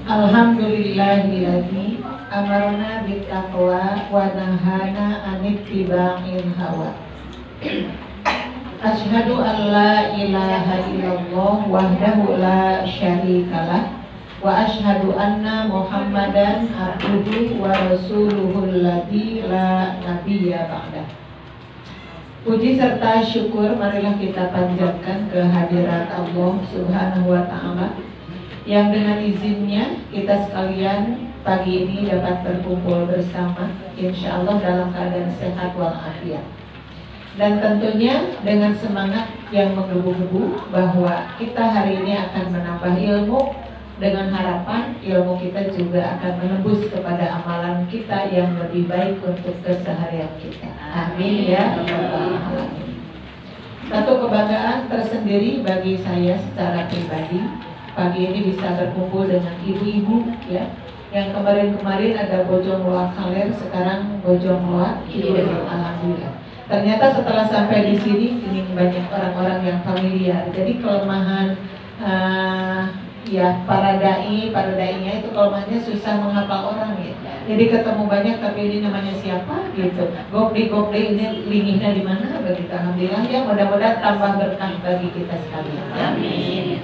Alhamdulillahilladzi amarna bittaqwa wa nahana 'anittibail hawa. Asyhadu an la ilaha illallah wahdahu la syarikalah wa asyhadu anna Muhammadan abduhu wa rasuluhul ladzi la nabiyya ba'dah. Puji serta syukur marilah kita panjatkan kehadirat Allah Subhanahu wa taala yang dengan izinnya kita sekalian pagi ini dapat berkumpul bersama, insya Allah dalam keadaan sehat walafiat. Dan tentunya dengan semangat yang menggebu-gebu bahwa kita hari ini akan menambah ilmu, dengan harapan ilmu kita juga akan menembus kepada amalan kita yang lebih baik untuk keseharian kita. Amin ya rabbal alamin. Satu kebanggaan tersendiri bagi saya secara pribadi pagi ini bisa berkumpul dengan ibu-ibu ya, yang kemarin-kemarin ada Bojong Loak Kaler, sekarang Bojong Loak Kidul. Alhamdulillah. Ternyata setelah sampai di sini ini banyak orang-orang yang familiar. Jadi kelemahan ya para dai-nya itu kelemahannya susah menghafal orang ya. Jadi ketemu banyak tapi ini namanya siapa gitu. Gopli ini lingihnya di mana begitu. Alhamdulillah ya, mudah-mudahan tambah berkah bagi kita sekalian. Amin.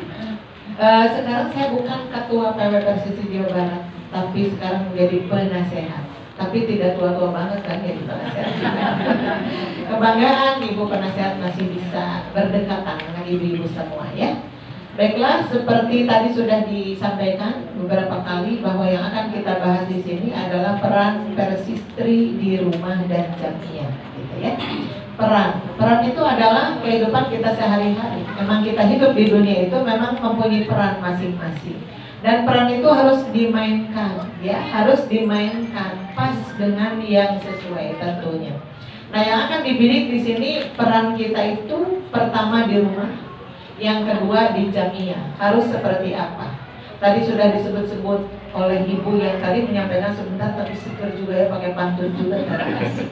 Sekarang saya bukan ketua PW Persisi Jawa Barat, tapi sekarang menjadi penasehat. Tapi tidak tua-tua banget kan jadi penasehat. Kebanggaan ibu penasehat masih bisa berdekatan dengan ibu-ibu semua ya. Baiklah, seperti tadi sudah disampaikan beberapa kali bahwa yang akan kita bahas di sini adalah peran persistri di rumah dan jamiah, gitu ya. Peran itu adalah kehidupan kita sehari-hari. Memang kita hidup di dunia itu memang mempunyai peran masing-masing. Dan peran itu harus dimainkan, ya, harus dimainkan pas dengan yang sesuai tentunya. Nah, yang akan dibidik di sini peran kita itu pertama di rumah, yang kedua di jamiah. Harus seperti apa? Tadi sudah disebut-sebut oleh ibu yang tadi menyampaikan sebentar, tapi seger juga ya, pakai pantun juga, asik.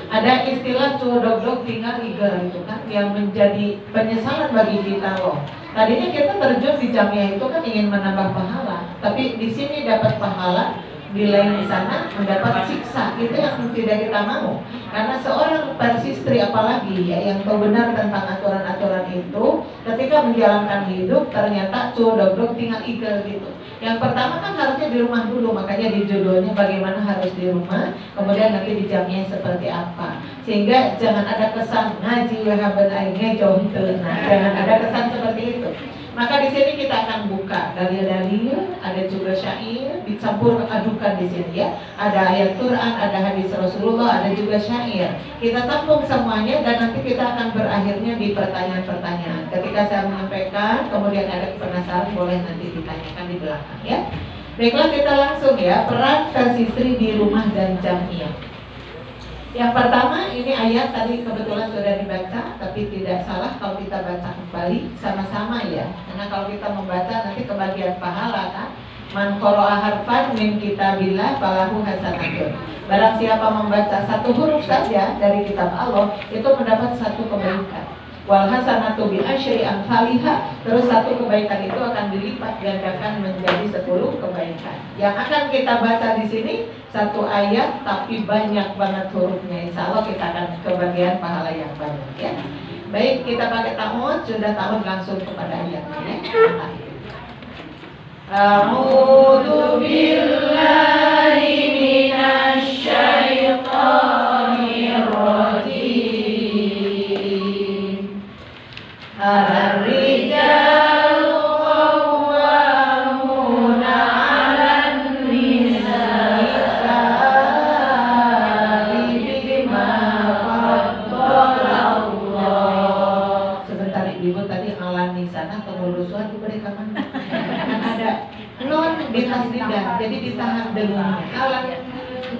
Ada istilah codog-dog tinggal igel itu kan yang menjadi penyesalan bagi kita loh. Tadinya kita terjun di jamiah itu kan ingin menambah pahala, tapi di sini dapat pahala, di lain sana mendapat siksa. Itu yang tidak kita mau. Karena seorang persistri apalagi ya yang tahu benar tentang aturan-aturan itu, ketika menjalankan hidup ternyata codog-dog tinggal igel gitu. Yang pertama kan harusnya di rumah dulu, makanya di judulnya bagaimana harus di rumah, kemudian nanti di jamiah seperti apa. Sehingga jangan ada kesan ngaji wahaban aingnya jauh itu. Nah, jangan ada kesan seperti itu. Maka di sini kita akan buka dalil-dalil, ada juga syair, dicampur adukan di sini ya. Ada ayat Quran, ada hadis Rasulullah, ada juga syair. Kita tampung semuanya dan nanti kita akan berakhirnya di pertanyaan-pertanyaan. Ketika saya menyampaikan, kemudian ada penasaran, boleh nanti ditanyakan di belakang ya. Baiklah, kita langsung ya, peran persistri di rumah dan jamiah. Yang pertama ini ayat tadi kebetulan sudah dibaca, tapi tidak salah kalau kita baca kembali sama-sama ya. Karena kalau kita membaca nanti kebagian pahala kan. Man qara'a harfan min kitabillah falahu hasanatun. Barang siapa membaca satu huruf saja dari kitab Allah itu mendapat satu kebaikan. Wal hasanatu bi asyri amsalihha. Terus satu kebaikan itu akan dilipat gandakan menjadi 10 kebaikan. Yang akan kita baca di sini satu ayat tapi banyak banget hurufnya. Insya Allah kita akan kebagian pahala yang banyak ya. Baik, kita pakai ta'awud, sudah ta'awud langsung kepada ayatnya ya. A'udzu billahi minasy syaithanir rajim. Ar-rijalu qawwamuna 'alan nisa'i bima faddala Allah. Sebentar ibu tadi 'alan nisana kemurusuan diberikan mana? Kan ada non di tasdidah, jadi ditahan dengannya. Alan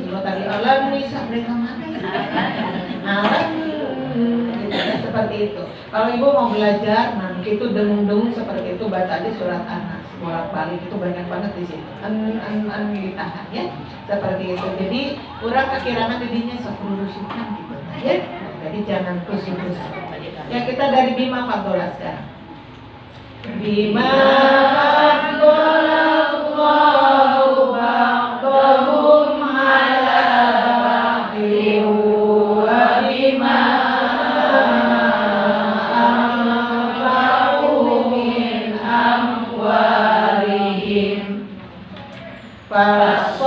ibu tadi alan nisa mereka mana? Alan seperti itu. Kalau ibu mau belajar, nah itu dengung-dengung seperti itu, baca aja surat An-Nas bolak-balik, itu banyak banget di situ. An ditahan ya, seperti itu. Jadi kurang kekirangan didinya 10 sukan gitu ya. Jadi jangan kusuk-kusuk. Ya kita dari Bima Faddola sekarang. Bima Faddola Fasolihatu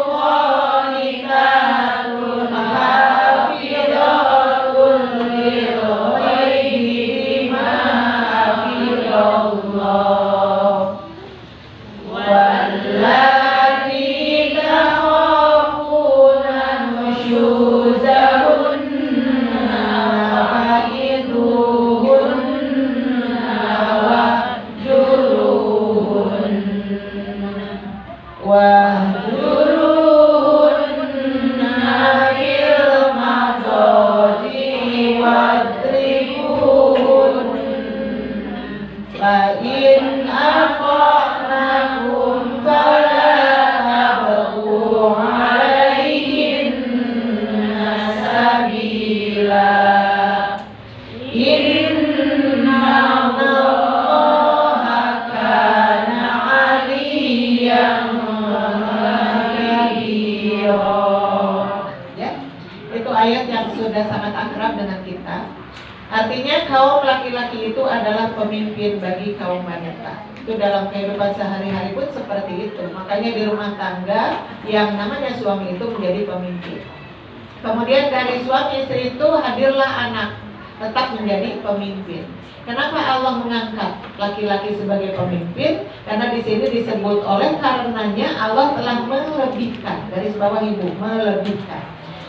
qanitatun hafidhatun lil ghaibi bima hafidhallah. Wallati takhafuna nusyuzahunna fa'iduhunna wahjuruhunna fil madaji wadribuhun fa in aqnakum fala tabghu alaihinna sabila inna Allaha kana aliyan ya, itu ayat yang sudah sangat akrab dengan kita. Artinya kaum laki-laki itu adalah pemimpin bagi kaum wanita. Itu dalam kehidupan sehari-hari pun seperti itu. Makanya di rumah tangga yang namanya suami itu menjadi pemimpin. Kemudian dari suami istri itu hadirlah anak, tetap menjadi pemimpin. Kenapa Allah mengangkat laki-laki sebagai pemimpin? Karena di sini disebut oleh karenanya Allah telah melebihkan, garis bawah ibu, melebihkan.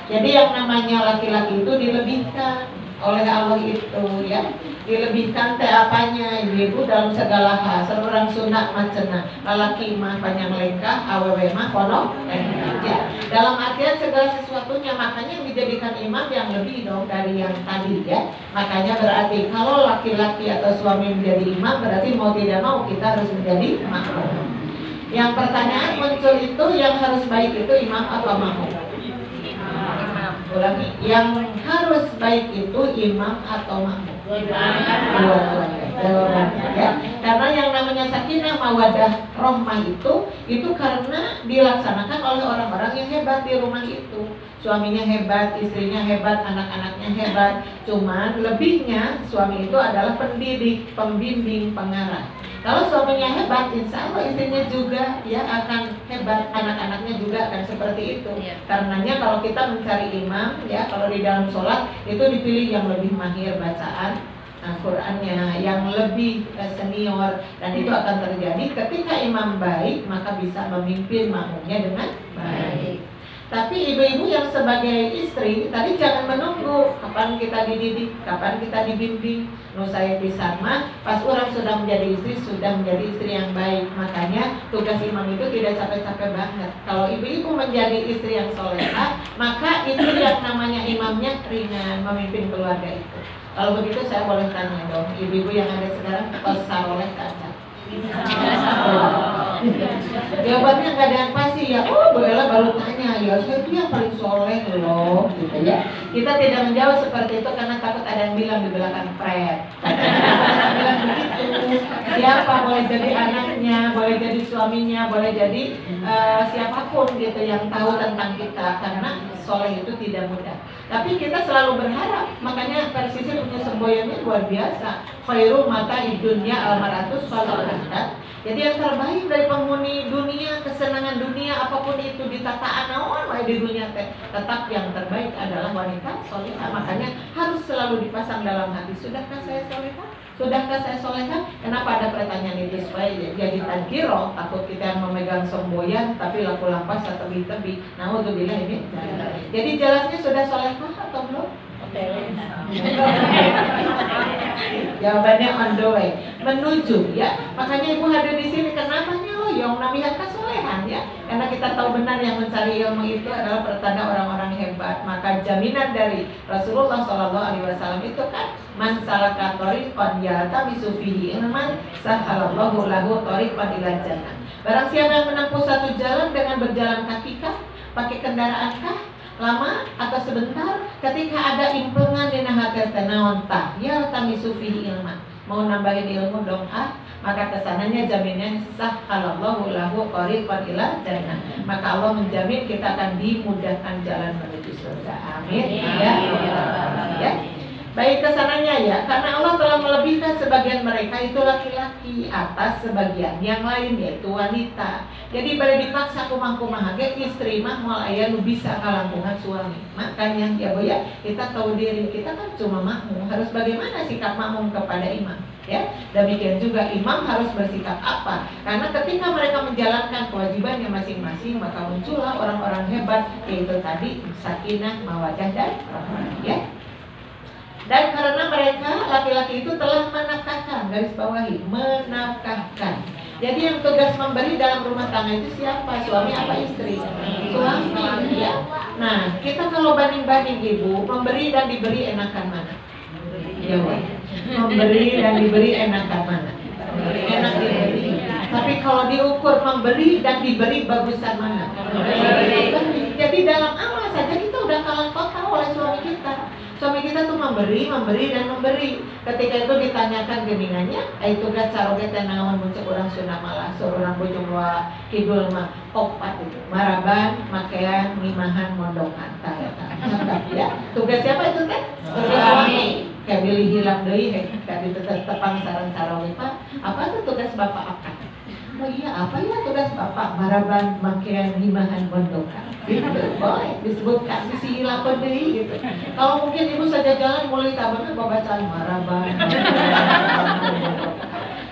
Jadi yang namanya laki-laki itu dilebihkan oleh Allah itu ya, dilebihkan teh apanya ibu dalam segala hal. Seorang sunat macena lalaki mah panjang lengkah awewe mah kono ya. Dalam artian segala sesuatunya, makanya yang dijadikan imam yang lebih dong dari yang tadi ya. Makanya berarti kalau laki-laki atau suami menjadi imam berarti mau tidak mau kita harus menjadi makmum. Yang pertanyaan muncul itu yang harus baik itu imam atau makmum? Ulangi, yang harus baik itu imam atau makmum? Dua-duanya. Ya. Karena yang namanya sakinah mawadah rohmah itu karena dilaksanakan oleh orang-orang yang hebat di rumah itu. Suaminya hebat, istrinya hebat, anak-anaknya hebat. Cuman lebihnya suami itu adalah pendidik, pembimbing, pengarah. Kalau suaminya hebat, insya Allah istrinya juga ya akan hebat, anak-anaknya juga akan seperti itu. Karenanya kalau kita mencari imam ya, kalau di dalam sholat itu dipilih yang lebih mahir bacaan Qurannya, yang lebih senior, dan itu akan terjadi ketika imam baik maka bisa memimpin makmumnya dengan baik. Tapi ibu-ibu yang sebagai istri tadi jangan menunggu kapan kita dididik, kapan kita dibimbing. Saya pisan mah pas orang sudah menjadi istri, sudah menjadi istri yang baik. Makanya tugas imam itu tidak capek-capek banget. Kalau ibu-ibu menjadi istri yang soleha, maka itu yang namanya imamnya ringan, memimpin keluarga itu. Kalau begitu saya boleh tanya dong, ibu-ibu yang ada sekarang soleh kaca? Jawabannya nggak ada yang pasti ya. Oh, Bu Ella baru tanya ya, saya itu yang paling soleh loh, gitu ya. Kita tidak menjawab seperti itu karena takut ada yang bilang di belakang pret. Bilang begitu. Siapa boleh jadi anaknya, boleh jadi suaminya, boleh jadi siapapun gitu yang tahu tentang kita, karena soleh itu tidak mudah. Tapi kita selalu berharap, makanya Persisir punya semboyannya luar biasa. Khairu mata dunya almaratus falakhat. Jadi yang terbaik dari penghuni dunia, kesenangan dunia apapun itu ditataan naon wae di dunia teh, tetap yang terbaik adalah wanita solehah. Makanya harus selalu dipasang dalam hati, sudahkah saya solehah? Sudahkah saya solehah? Kenapa ada pertanyaan itu? Supaya jadi tadkiro, takut kita yang memegang semboyan tapi laku lampas atau tebi-tebi. Nah, untuk bilang ini. Jadi jelasnya sudah solehah atau belum? Jawabannya on the way, menuju ya. Makanya ibu hadir di sini kenapa nih? Oh, yang namanya kesolehan ya. Karena kita tahu benar yang mencari ilmu itu adalah pertanda orang-orang hebat. Maka jaminan dari Rasulullah SAW itu kan man salaka thoriqan yaltamisu fihi ilman sahalallahu lahu thoriqan ilal jannah. Barang siapa yang menempuh satu jalan dengan berjalan kaki kah, pakai kendaraan kah, lama atau sebentar, ketika ada impengan di nahatir tenawan tah yaltamisu fihi ilman, mau nambahin ilmu dong maka kesananya jaminnya sahalallahu lahu thoriqan ilal jannah. Maka Allah menjamin kita akan dimudahkan jalan menuju surga. Amin. Ya. Baik kesananya ya, karena Allah telah melebihkan sebagian mereka itu laki-laki atas sebagian yang lain yaitu wanita. Jadi pada dipaksa kumah-kumah istri mah mau ayah nu bisa kalangkungan suami. Makanya ya Bu ya, kita tahu diri kita kan cuma makmum, harus bagaimana sikap makmum kepada imam. Ya, demikian juga imam harus bersikap apa? Karena ketika mereka menjalankan kewajibannya masing-masing, maka muncullah orang-orang hebat yaitu tadi sakinah, mawaddah dan rahmah. Ya. Dan karena mereka laki-laki itu telah menafkahkan, garis bawahi, menafkahkan. Jadi yang tugas memberi dalam rumah tangga itu siapa? Suami apa istri? Suami, ya. Nah, kita kalau banding-banding ibu, memberi dan diberi enakan mana? Jawab. Memberi dan diberi enakan mana? Enak diberi. Tapi kalau diukur memberi dan diberi bagusan mana? Jadi dalam amal saja kita udah kalah total oleh suami kita. Suami kita tuh memberi dan memberi. Ketika itu ditanyakan geningannya, tugas caroget yang naon muncul orang Sunda malah seorang bojong wa kidul mah opat itu. Maraban, makean, ngimahan, mondokan. Cakap ya. Tugas siapa itu teh? Tugas suami. Kayak pilih hilang deui kayak tepang saran caroget Pak. Apa tuh tugas bapak akan? Oh iya, apa ya tugas bapak? Maraban, makean, ngimahan, mondokan. Gitu, boleh disebutkan isi lapor deui gitu. Kalau mungkin ibu saja jalan mulai tabarnya bacaan maraban.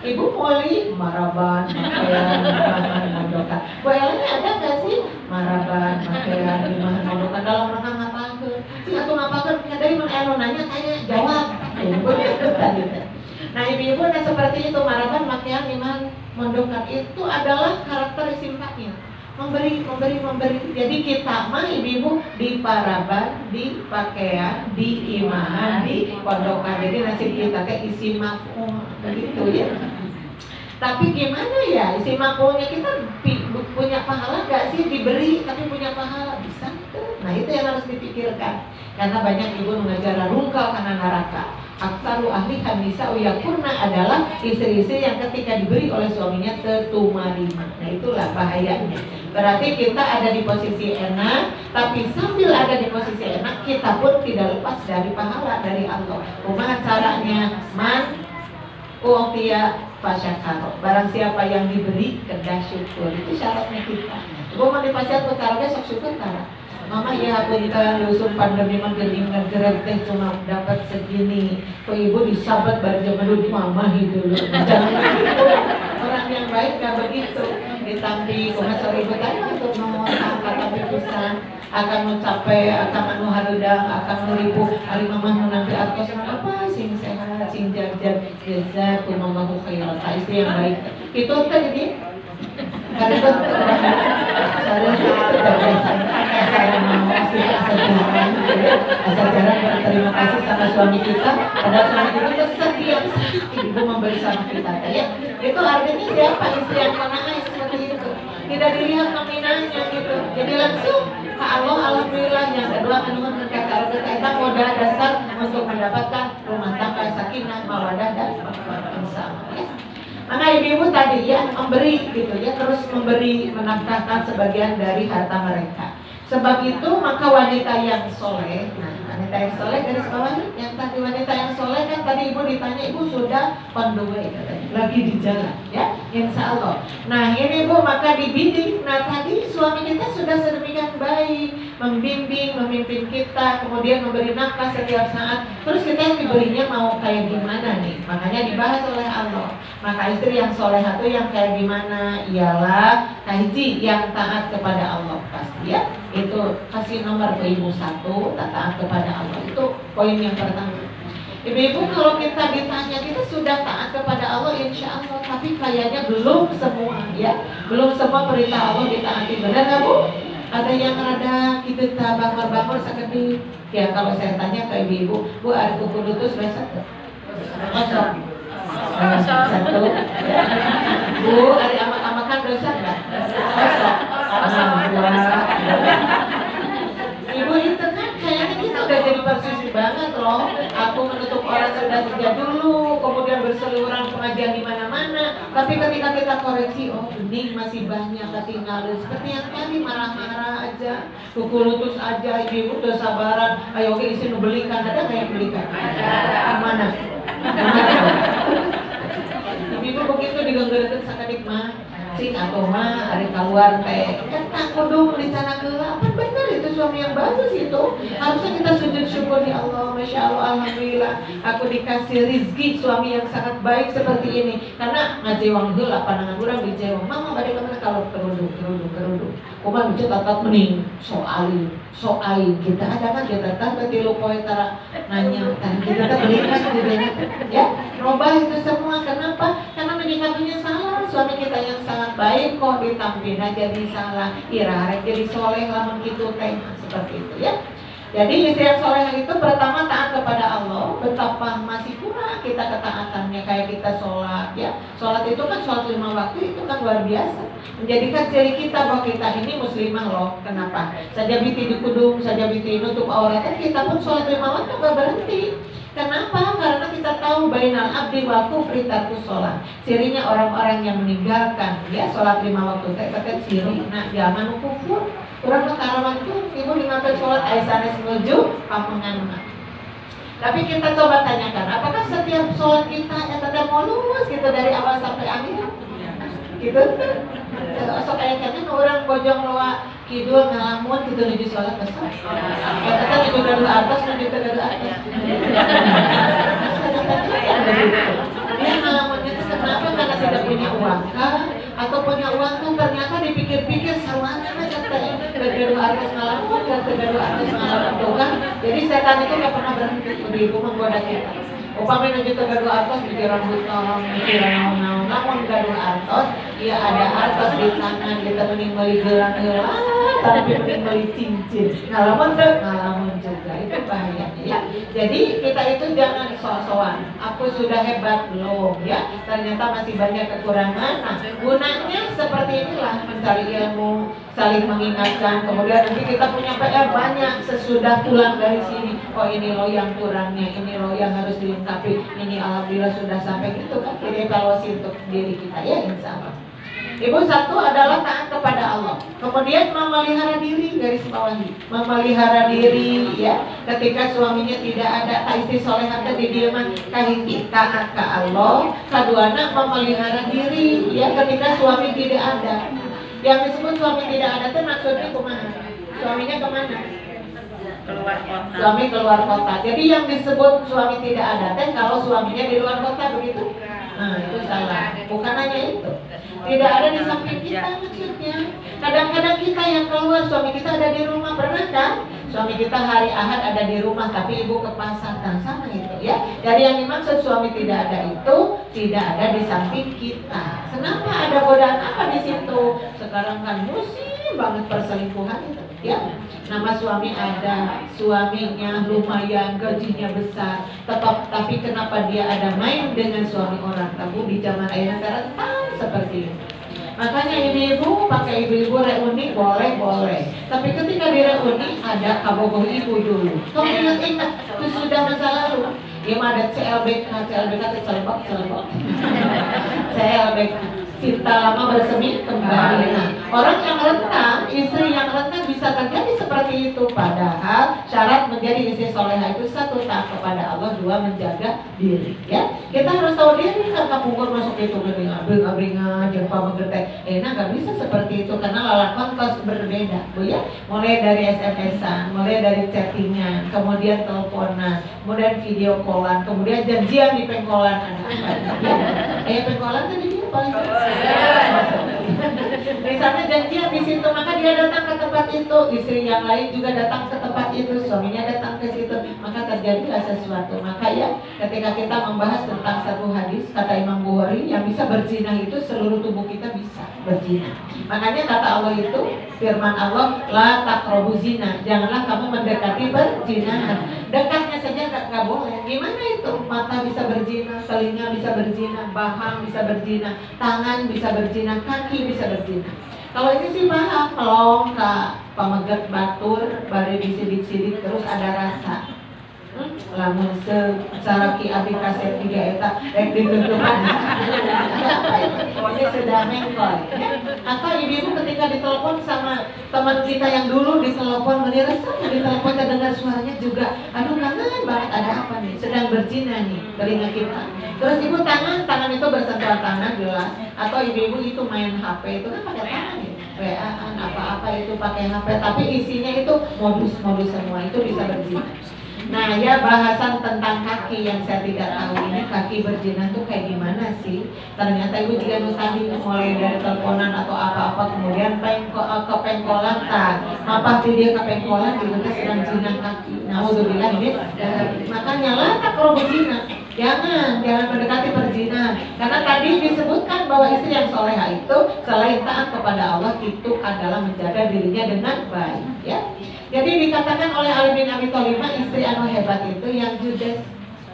Ibu mulai maraban, makean, ngimahan, mondokan. Bu Elanya ada nggak sih maraban, makean, ngimahan, mondokan dalam rangka ngapalkeun? Si atuh ngapalkeun kadang mun anu nanya tanya jawab. Nah ibu-ibu ada seperti itu, maraban, makean, ngimahan, mondokan itu adalah karakter sifatnya. Memberi. Jadi kita mah ibu-ibu di paraban, di pakaian, di imahan, di pondokan. Jadi nasib kita teh isi maf'ul begitu ya. Tapi gimana ya isi maf'ulnya kita punya pahala gak sih diberi tapi punya pahala bisa tuh. Nah itu yang harus dipikirkan. Karena banyak ibu mengajar rungkal karena neraka. Aksaru ahli hanisa uyapurna adalah istri-istri yang ketika diberi oleh suaminya tetumarima. Nah itulah bahayanya. Berarti kita ada di posisi enak, tapi sambil ada di posisi enak kita pun tidak lepas dari pahala dari Allah. Kumaha caranya? Man u'tiya fasyakaro. Barang siapa yang diberi kedah syukur. Itu syaratnya kita. Ibu mau dipasihat utara sok syukur tara. Mama ya punten lusung pandemi mah geuning ngegerek teh cuma dapat segini. Kok ibu disabat bari zaman dulu mama dulu. Orang yang baik gak begitu. Ditampi kumaha sore ibu tadi untuk nomor angkat tapi pisan akan mencapai akan anu hareudang akan meribu ari mamah nu nampi artos apa sing sehat sing jajar jazakumullahu khairan. Istri yang baik. Itu tadi karena itu saya mau asal jarang berterima kasih sama suami kita. Padahal suami kita setiap saat ibu memberi sama kita ya. Itu artinya siapa istri yang mana seperti itu. Tidak dilihat nominalnya gitu. Jadi langsung ke Allah alhamdulillah. Yang kedua menurut kata kita modal dasar untuk mendapatkan rumah tangga sakinah mawaddah dan bersama ya. Maka ibu-ibu tadi ya memberi gitu ya, terus memberi menafkahkan sebagian dari harta mereka. Sebab itu maka wanita yang soleh, nah wanita yang soleh garis bawahnya, yang tadi wanita yang soleh kan tadi ibu ditanya ibu sudah on the way katanya, lagi di jalan ya, insya Allah. Nah ini ibu maka dibimbing. Nah tadi suami kita sudah sedemikian baik, membimbing, memimpin kita, kemudian memberi nafkah setiap saat. Terus kita yang diberinya mau kayak gimana nih? Makanya dibahas oleh Allah. Maka istri yang soleh itu yang kayak gimana? Ialah kaji yang taat kepada Allah pasti ya. Itu kasih nomor ke ibu satu, taat kepada Allah. Itu poin yang pertama. Ibu-ibu kalau kita ditanya kita sudah taat kepada Allah insya Allah, tapi kayaknya belum semua ya, belum semua perintah Allah ditaati. Benar nggak Bu? Ada yang rada kita bangor-bangor sekedip. Ya kalau saya tanya ke ibu-ibu, Bu ada kuku lutut besok? Kosong. Satu. Bu ada amak-amakan dosa nggak? Kosong. Ibu itu kan kayaknya kita udah jadi persisi banget loh. Aku menutup orang sudah sejak dulu, kemudian ada berseliweran pengajian di mana-mana, tapi ketika kita koreksi, oh bening masih banyak ketinggalan. Seperti yang tadi marah-marah aja, kukurutus aja, ibu udah sabaran, ayo ke isi belikan, ada nggak yang belikan? Mana? Ibu begitu diganggu-ganggu sakadik mah, sing atau mah ada keluar teh, tak kudu melicana gelap, kan bener itu suami yang bagus itu. Harusnya kita sujud syukur ya Allah, masya Allah, alhamdulillah, aku dikasih rizki suami yang sangat baik seperti ini. Karena ngajewang gelap, pandangan orang dijewang, mama balik kemana kalau kerudung. Kuman bisa tatap mening, soal kita ada kan kita tak ketilu poin tara nanya, kita tak belikan jadinya, ya, robah itu semua. Kenapa? Karena menyikapinya salah. Suami kita yang sangat baik kok ditampilnya jadi salah, irarek jadi soleh lamun gitu teh, seperti itu ya. Jadi istri yang soleh itu pertama taat kepada Allah. Betapa masih kurang kita ketaatannya, kayak kita sholat ya. Sholat itu kan sholat 5 waktu itu kan luar biasa. Menjadikan ciri kita bahwa kita ini muslimah loh. Kenapa? Saja biti di kudung, saja biti nutup auratnya, kita pun sholat 5 waktu gak berhenti. Kenapa? Karena kita tahu bainal abdi wa kufri tarkus sholat. Cirinya orang-orang yang meninggalkan ya sholat 5 waktu teh ciri. Nah, jangan kufur. Kurang kekarawan tuh, ibu dimakan sholat aisyah senuju pamungan. Tapi kita coba tanyakan, apakah setiap sholat kita ada mulus gitu dari awal sampai akhir? Gitu? So kayak orang bojong loa kidul ngalamun gitu nuju sholat besar. Kita nuju gaduh atas, nuju gaduh atas. Dia ngalamunnya itu kenapa? Karena tidak punya uang kan? Atau punya uang tuh ternyata dipikir-pikir sarwana aja teh gaduh atas ngalamun, gaduh atas ngalamun tuh kan. Jadi setan itu gak pernah berhenti ibu menggoda kita. Upami nuju ke gaduh atas mikir rambut tolong, mikir naon-naon. Namun gaduh atas, ya ada atas di tangan, kita mending beli gelang-gelang, tapi mending beli cincin. Ngalamun tuh, ngalamun juga, itu bahayanya ya. Jadi kita itu jangan sok-sokan. Aku sudah hebat belum ya? Ternyata masih banyak kekurangan. Nah, gunanya seperti inilah, mencari ilmu, saling mengingatkan. Kemudian nanti kita punya PR banyak sesudah pulang dari sini. Oh ini loh yang kurangnya, ini loh yang harus dilengkapi. Ini alhamdulillah sudah sampai gitu kan. Jadi evaluasi untuk diri kita ya, insya Allah. Ibu, satu adalah taat kepada Allah. Kemudian memelihara diri, garis bawahi. Memelihara diri ya. Ketika suaminya tidak ada, istri solehah di diaman kahiji taat ke Allah. Keduanya memelihara diri ya ketika suami tidak ada. Yang disebut suami tidak ada itu maksudnya kemana? Suaminya kemana? Keluar kota. Suami keluar kota. Jadi yang disebut suami tidak ada kalau suaminya di luar kota begitu? Nah itu salah. Bukan hanya itu. Tidak ada di samping kita maksudnya. Kadang-kadang kita yang keluar, suami kita ada di rumah, pernah kan? Suami kita hari Ahad ada di rumah, tapi ibu ke pasar, dan sama itu ya. Jadi yang dimaksud suami tidak ada itu tidak ada di samping kita. Kenapa? Ada godaan apa di situ? Sekarang kan musim banget perselingkuhan itu ya. Nama suami ada, suaminya lumayan, gajinya besar, tapi kenapa dia ada main dengan suami orang? Kamu di zaman ayah rentan seperti itu. Makanya ibu-ibu pakai ibu-ibu reuni boleh. Tapi ketika di reuni ada kabogoh ibu dulu. Kamu ingat itu sudah masa lalu. Dia ada CLBK itu celebok. CLBK. Cinta lama bersemi kembali. Nah, orang yang rentang, istri yang rentang bisa terjadi seperti itu. Padahal syarat menjadi istri soleha itu satu, taat kepada Allah, dua, menjaga diri. Ya, kita harus tahu diri. Kan kapungkur masuk itu gede abring-abringan, jengpa mengerti. Nggak bisa seperti itu karena lalakon kos berbeda, bu ya. Mulai dari SMS-an, mulai dari chattingan, kemudian teleponan, kemudian video callan, kemudian janjian di pengkolan ada apa? Ya, pengkolan tadi dia paling. Misalnya janjian di situ, maka dia datang ke tempat itu, istri yang lain juga datang ke tempat itu, suaminya datang ke situ, maka terjadilah sesuatu. Maka ya, ketika kita membahas tentang satu hadis, kata Imam Bukhari, yang bisa berzina itu seluruh tubuh kita bisa berzina. Makanya kata Allah itu, firman Allah, la taqrabu zina, janganlah kamu mendekati berzina. Dekatnya saja nggak boleh. Gimana itu? Mata bisa berzina, telinga bisa berzina, bahang bisa berzina, tangan bisa berzina, kaki bisa berzina. Kalau ini sih paham, melong ke pamegat batur, bari disidik-sidik terus ada rasa. lamun secara ki abi kaset 3 eta rek ditutupan. Ini sudah mengkol ya. Atau ibu ketika ditelepon sama teman kita yang dulu ditelepon menirasa ditelepon terdengar suaranya juga aduh kangen banget, ada apa nih, sedang berzina nih telinga kita. Terus ibu tangan itu bersentuhan tangan jelas. Atau ibu itu main HP itu kan pakai tangan ya, WA-an apa-apa itu pakai HP, tapi isinya itu modus-modus semua, itu bisa berzina. Nah ya, bahasan tentang kaki yang saya tidak tahu ini, kaki berzina tuh kayak gimana sih. Ternyata ibu juga tadi mulai dari teleponan atau apa-apa, kemudian kepengkolan tak apa dia kepengkolan gitu kan sedang zina kaki. Nah udah bilang ini makanya lah tak perlu berzina, jangan mendekati perzinahan, karena tadi disebutkan bahwa istri yang soleha itu selain taat kepada Allah itu adalah menjaga dirinya dengan baik ya. Jadi dikatakan oleh Ali bin Abi Thalib, istri anu hebat itu yang judes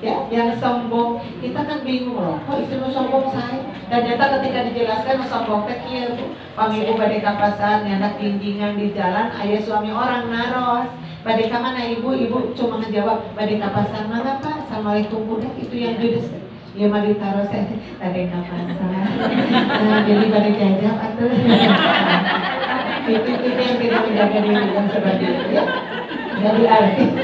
ya, yang sombong. Kita kan bingung loh, kok istri sombong saya? Dan ternyata ketika dijelaskan sombong teh kieu Bu, pamibu bade ka pasar nyandak jinjingan di jalan aya suami orang naros. Bade ka mana ibu cuma ngejawab bade ka pasar. Mana Pak? Assalamualaikum udah, itu yang judes. Ya mah ditaruh saya bade ka pasar. Nah, jadi bade jajak atuh. Itu yang tidak menjaga diri dan sebagainya ya. Jadi artinya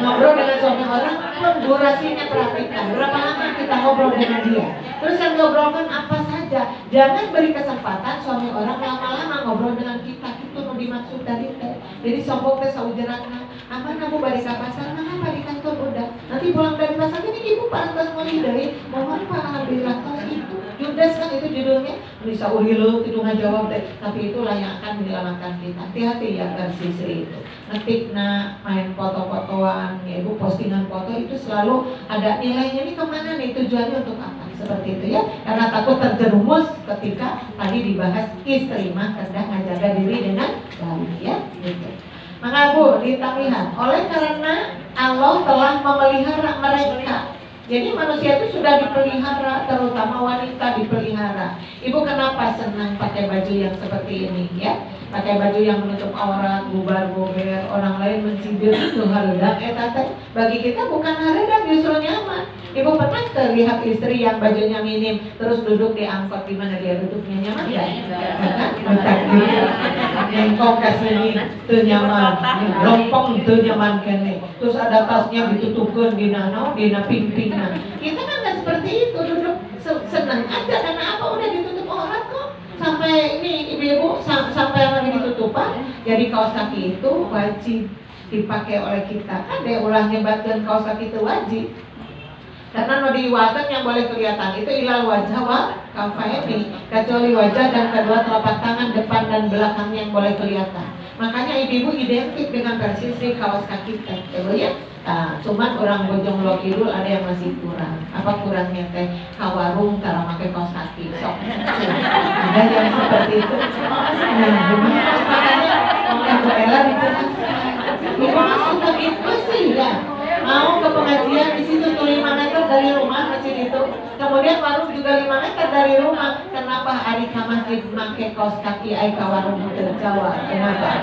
ngobrol dengan suami orang pun durasinya perhatikan berapa lama kita ngobrol dengan dia. Terus yang ngobrolkan apa saja. Jangan beri kesempatan suami orang lama-lama ngobrol dengan kita. Itu mau dimaksud tadi teh. Jadi sombong teh saujerakna. Apa nabu balik ke pasar? Mana apa di kantor udah. Nanti pulang dari pasar ini ibu pantas mau hidai. Mohon Pak, alhamdulillah tos itu. Judes kan itu judulnya. Bisa urilu itu nggak jawab deh. Tapi itulah yang akan menyelamatkan kita. Hati-hati ya versi istri itu. Ngetik main foto-fotoan, ya ibu postingan foto itu selalu ada nilainya, ini kemana nih, tujuannya untuk apa, seperti itu ya, karena takut terjerumus ketika tadi dibahas istri mah hendak menjaga diri dengan baik ya gitu. Maka Bu, ditambihkan oleh karena Allah telah memelihara mereka. Jadi manusia itu sudah dipelihara, terutama wanita dipelihara. Ibu kenapa senang pakai baju yang seperti ini ya? Pakai baju yang menutup aurat, bubar-bober, orang lain mencibir itu haredak. Bagi kita bukan haredak, justru nyaman. Ibu pernah terlihat istri yang bajunya minim terus duduk di angkot, di mana dia duduknya nyaman ya? Enggak gitu. Nengkok kasih itu nyaman, lompong itu nyaman kene. Terus ada tasnya ditutupkan di pimpingan. Kita kan nggak seperti itu, duduk senang aja karena apa, udah ditutup orang kok. Sampai ini ibu-ibu sampai lagi ditutupan. Jadi kaos kaki itu wajib dipakai oleh kita. Ada ulah nyebatkan kaos kaki itu wajib. Karena no diwatan yang boleh kelihatan itu ilal wajah wa kafaini, kecuali wajah dan kedua telapak tangan depan dan belakang yang boleh kelihatan. Makanya ibu-ibu identik dengan versi kaos kaki teh, ya. Nah, cuman orang Bojong Lokidul ada yang masih kurang. Apa kurangnya teh? Kawarung cara pakai kaos kaki. Sok. Ada yang seperti itu. Nah, gimana? Makanya oleh Bu Ella dijelaskan. Ibu suka itu sih ya. Mau ke pengajian di situ tuh 5 meter dari rumah masjid itu. Kemudian warung juga 5 meter dari rumah. Kenapa hari ke masjid pakai kaos kaki ai ka warung di Jawa? Kenapa?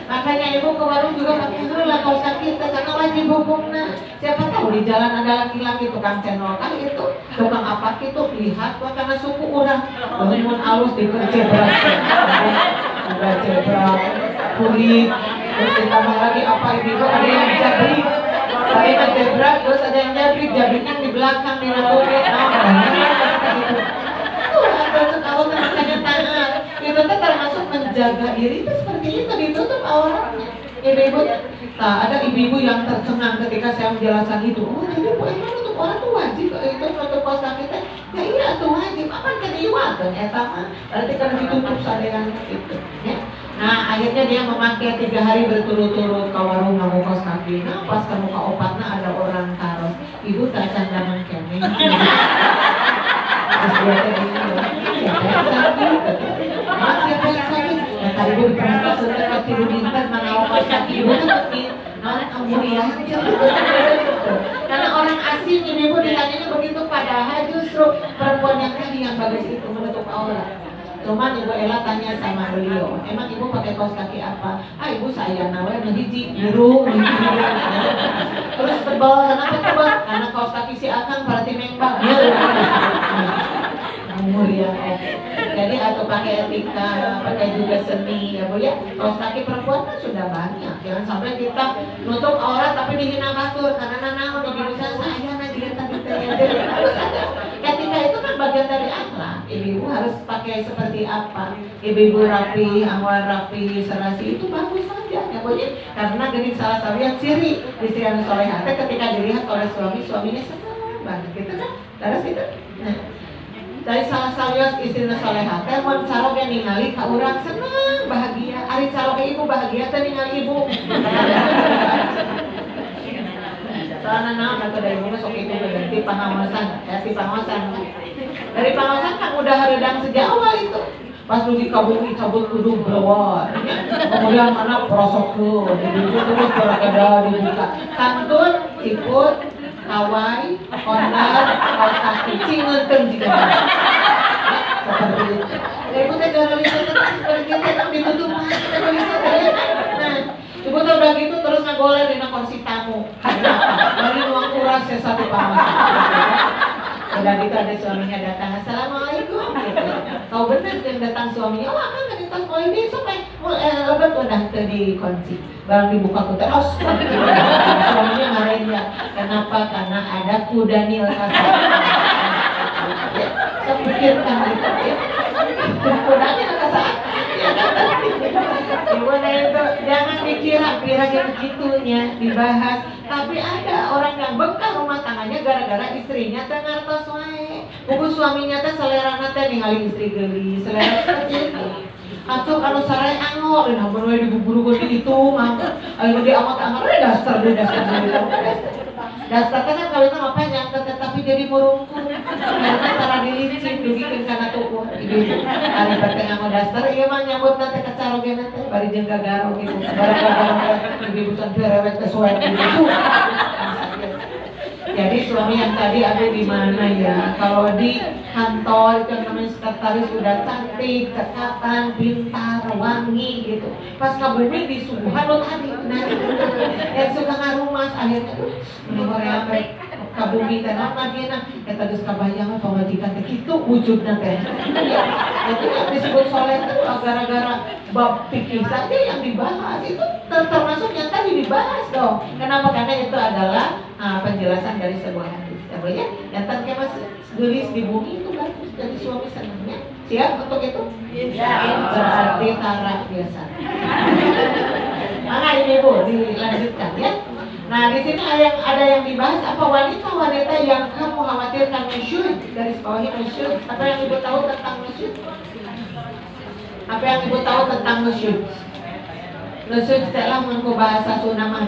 Makanya ibu ke warung juga pakai dulu lah kaos kaki karena wajib hukumnya. Siapa tahu di jalan ada laki-laki tukang cendol kan itu, tukang apa itu lihat wah karena suku orang. Bangun alus di cebrak. Ada cebrak, kulit, terus ditambah lagi apa ibu ada yang jabrik. Ada yang jebrak, terus ada yang jabriknya di belakang di rambutnya. Itu kalau makanya tangan itu termasuk menjaga diri itu seperti itu, ditutup auratnya. Ibu-ibu, nah ada ibu-ibu yang tercengang ketika saya menjelaskan itu. Oh jadi Bu Emma nutup aurat itu wajib itu nutup kaos kaki teh. Ya iya itu wajib. Apa kediwa tuh? Eta mah berarti karena ditutup sadean itu. Ya. Nah akhirnya dia memakai 3 hari berturut-turut ke warung ngamu kaos kaki. Nah pas kamu ke opatnya ada orang taruh. Ibu tak candaman kene. Terus dia tadi siapa yang sakit? Siapa yang sakit? Kata ibu diperhatikan sudah pas ibu bintan mana kaos kaki ibu tuh seperti non kemudian. Karena orang asing ibu ditanyanya begitu, padahal justru perempuan yang tadi yang bagus itu menutup aurat. Cuman Ibu Ella tanya sama beliau, emang Ibu pakai kaos kaki apa? Ah Ibu saya nawe hiji biru, terus tebal, kenapa tebal? Karena kaos kaki si Akang berarti membang. Umur ya. Jadi atau pakai etika, pakai juga seni ya Bu ya. Kaos kaki perempuan kan sudah banyak. Jangan sampai kita nutup aurat tapi dihina batur karena nana udah bisa saya nanti tadi harus ada. Etika itu kan bagian dari akhlak. Ibu harus pakai seperti apa? Ibu rapi, awal rapi, serasi itu bagus saja ya Bu ya. Karena dari salah satu yang ciri istri yang solehah ketika dilihat oleh suaminya senang banget gitu kan. Terus itu. Nah, dari salah salios istri solehah teh mun caroge ningali ka urang seneng bahagia, ari caroge ibu bahagia teh ningali ibu. Soalna naon atuh dari ibu sok itu berarti pengawasan, ya si pengawasan. Dari pengawasan kan udah hareudang sejak awal itu. Pas nu dikabungi cabut kudu blowor. Kemudian anak prosokkeun, dibuka terus baragada dibuka. Kantun ikut kawai, kondar, kaos kaki, cingeuteng jika seperti itu. Ibu teh gara lihat seperti kita ditutupan kita bisa nah, ibu teh udah gitu terus ngagoler dina kursi tamu. Dari ruang kuras ya satu pamas. Udah gitu ada suaminya datang, assalamualaikum. Gitu. Kau bener yang datang suaminya, oh akan nggak datang mulai besok lebat udah tadi kunci. Barang dibuka kuda, suaminya marahin ya. Kenapa? Karena ada kuda nil kasar. Ya, saya pikirkan gitu ya. Kuda nil kasar. Gimana itu? Jangan dikira begitunya dibahas. Tapi ada orang yang bekal rumah tangganya gara-gara istrinya teh ngartos wae. Buku suaminya teh selerana teh ningali istri geuli, selera seperti itu. Atau kalau sarai angor, nah bener diburu-buru di itu, mah, ayo dia amat-amat, dasar. Dasar kan kalau itu apa yang tetapi jadi murungkung, karena cara dilicin, dibikin karena tubuh, gitu. Hari bertengah mau dasar, iya mah nyambut nanti kecaroge nanti, bari jeung gagaro gitu, barang-barang dibibusan berewet kesuai gitu. Jadi suami yang tadi ada di mana ya? Kalau di kantor itu yang namanya sekretaris udah cantik, cekatan, pintar, wangi gitu. Pas kabumi disuguhan lo tadi, nah itu yang suka ngarumas akhirnya tuh menurut apa? Kabumi teh apa dia kita geus kabayang pamajikan teh kitu wujudna teh. Itu yang disebut soleh itu gara-gara bab fikih saja yang dibahas itu termasuk yang tadi dibahas dong. Kenapa? Karena itu adalah penjelasan dari sebuah hadis. Ya, yang tadi mas gelis di bumi itu bagus jadi suami senangnya. Siap untuk itu? Ya. Berarti tarak biasa. Maka ini Bu dilanjutkan ya. Nah di sini ada yang dibahas apa wanita yang kamu khawatirkan nusyud, garis bawahi nusyud. Apa yang ibu tahu tentang nusyud? Apa yang ibu tahu tentang nusyud? Nusyud setelah menurut bahasa Sunda mah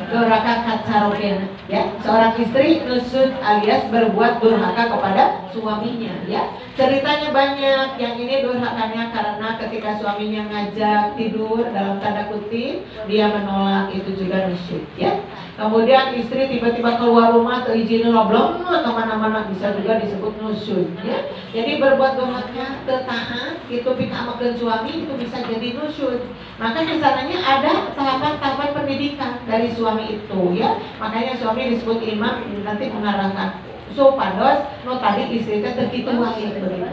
doraka kacarogen ya, seorang istri nusud alias berbuat durhaka kepada suaminya ya. Ceritanya banyak, yang ini durhakanya karena ketika suaminya ngajak tidur dalam tanda kutip dia menolak, itu juga nusud ya. Kemudian istri tiba-tiba keluar rumah atau izin loblong kemana-mana, bisa juga disebut nusud ya. Jadi berbuat durhaka, taat itu pikamakeun suami itu bisa jadi nusud. Maka kesananya ada tahapan-tahapan pendidikan dari suami itu ya. Makanya suami disebut imam nanti mengarahkan supados no tadi istri teh teu kitu wae begitu.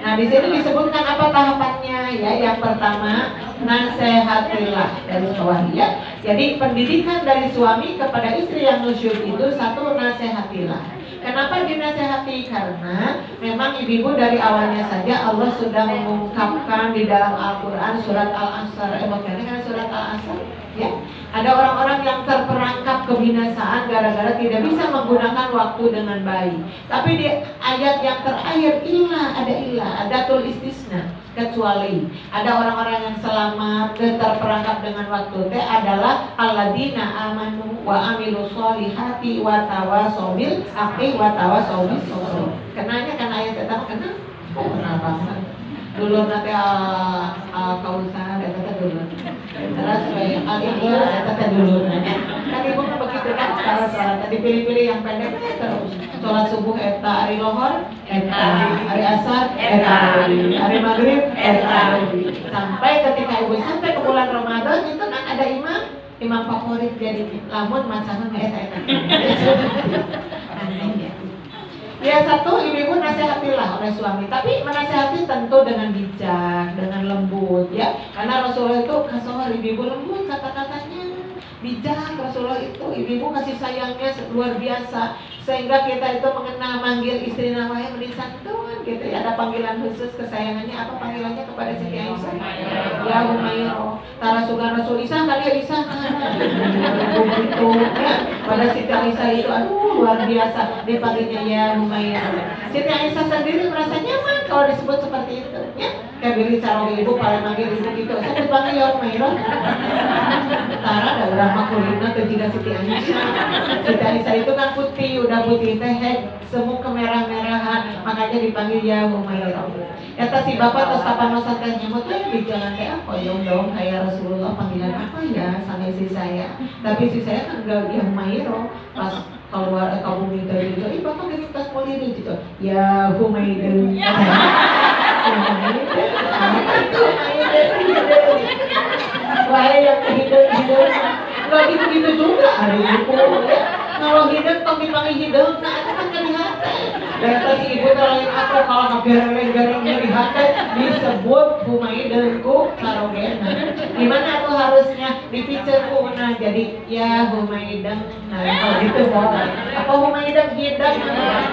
Nah, di sini disebutkan apa tahapannya ya. Yang pertama, nasihatilah dari suami ya. Jadi pendidikan dari suami kepada istri yang nusyud itu satu, nasihatilah. Kenapa dinasehati? Karena memang ibu-ibu dari awalnya saja Allah sudah mengungkapkan di dalam Al-Quran surat Al-Asr, kan surat Al-Asr ya. Ada orang-orang yang terperangkap kebinasaan gara-gara tidak bisa menggunakan waktu dengan baik. Tapi di ayat yang terakhir ada tul istisna, kecuali ada orang-orang yang selamat terperangkap dengan waktu teh adalah alladzina amanu wa amilus solihati wa tawasau bil haqqi wa tawasau bis sabr. Kenanya kan ayat pertama kenal? Oh, kenal banget. Dulu nanti Al-Kausar eta teh dulu. Terus kayak al-Ikhlas eta teh dulu. Kan ibu kan begitu gitu kan. Kalau sholat dipilih-pilih yang pendek terus. Sholat subuh eta, hari lohor eta, hari asar eta, hari maghrib eta. Sampai ketika ibu sampai ke bulan Ramadan itu kan ada imam favorit, jadi lamun macanan eta. Ya satu, ibu-ibu nasihatilah oleh suami, tapi menasihati tentu dengan bijak, dengan lembut ya. Karena Rasulullah itu kasih ibu-ibu lembut kata-katanya, bijak. Rasulullah itu ibu-ibu kasih sayangnya luar biasa, sehingga kita itu mengenal manggil istri namanya menisantun gitu ya. Ada panggilan khusus kesayangannya, apa panggilannya kepada Siti Aisyah? Ya Humairah. Tara sugan Rasul Isa kali ya Isa begitu ya. Pada Siti Aisyah itu aduh luar biasa dipanggilnya ya Humairah. Siti Aisyah sendiri merasa nyaman kalau disebut seperti itu ya. Kayak Billy Caro ibu paling manggil ibu gitu, saya dipanggil ya Humairah. Tara ada berapa kulitnya tuh jika Siti Aisyah. Siti Aisyah itu kan putih, udah putih teh semu kemerah-merahan, makanya dipanggil ya Humairah. Kata si bapak terus kapan masa teh nyamut di jalan teh apa dong kayak Rasulullah panggilan apa ya sama istri saya. Tapi istri saya kan enggak ya Humairah. Pas keluar kamu minta gitu, bapak kirim tas polisi gitu. Ya Humairah. Wah yang hidup nggak gitu juga hari itu ya. Kalau hidup tong dipanggil hidup, nah itu kan jadi hati. Dan tadi ibu terlalu apa kalau ngegereng-gereng jadi hati disebut Humaidahku sarogena. Gimana tuh harusnya dipicirku nah jadi ya Humaidah. Nah kalau gitu boleh. Apa Humaidah hidang?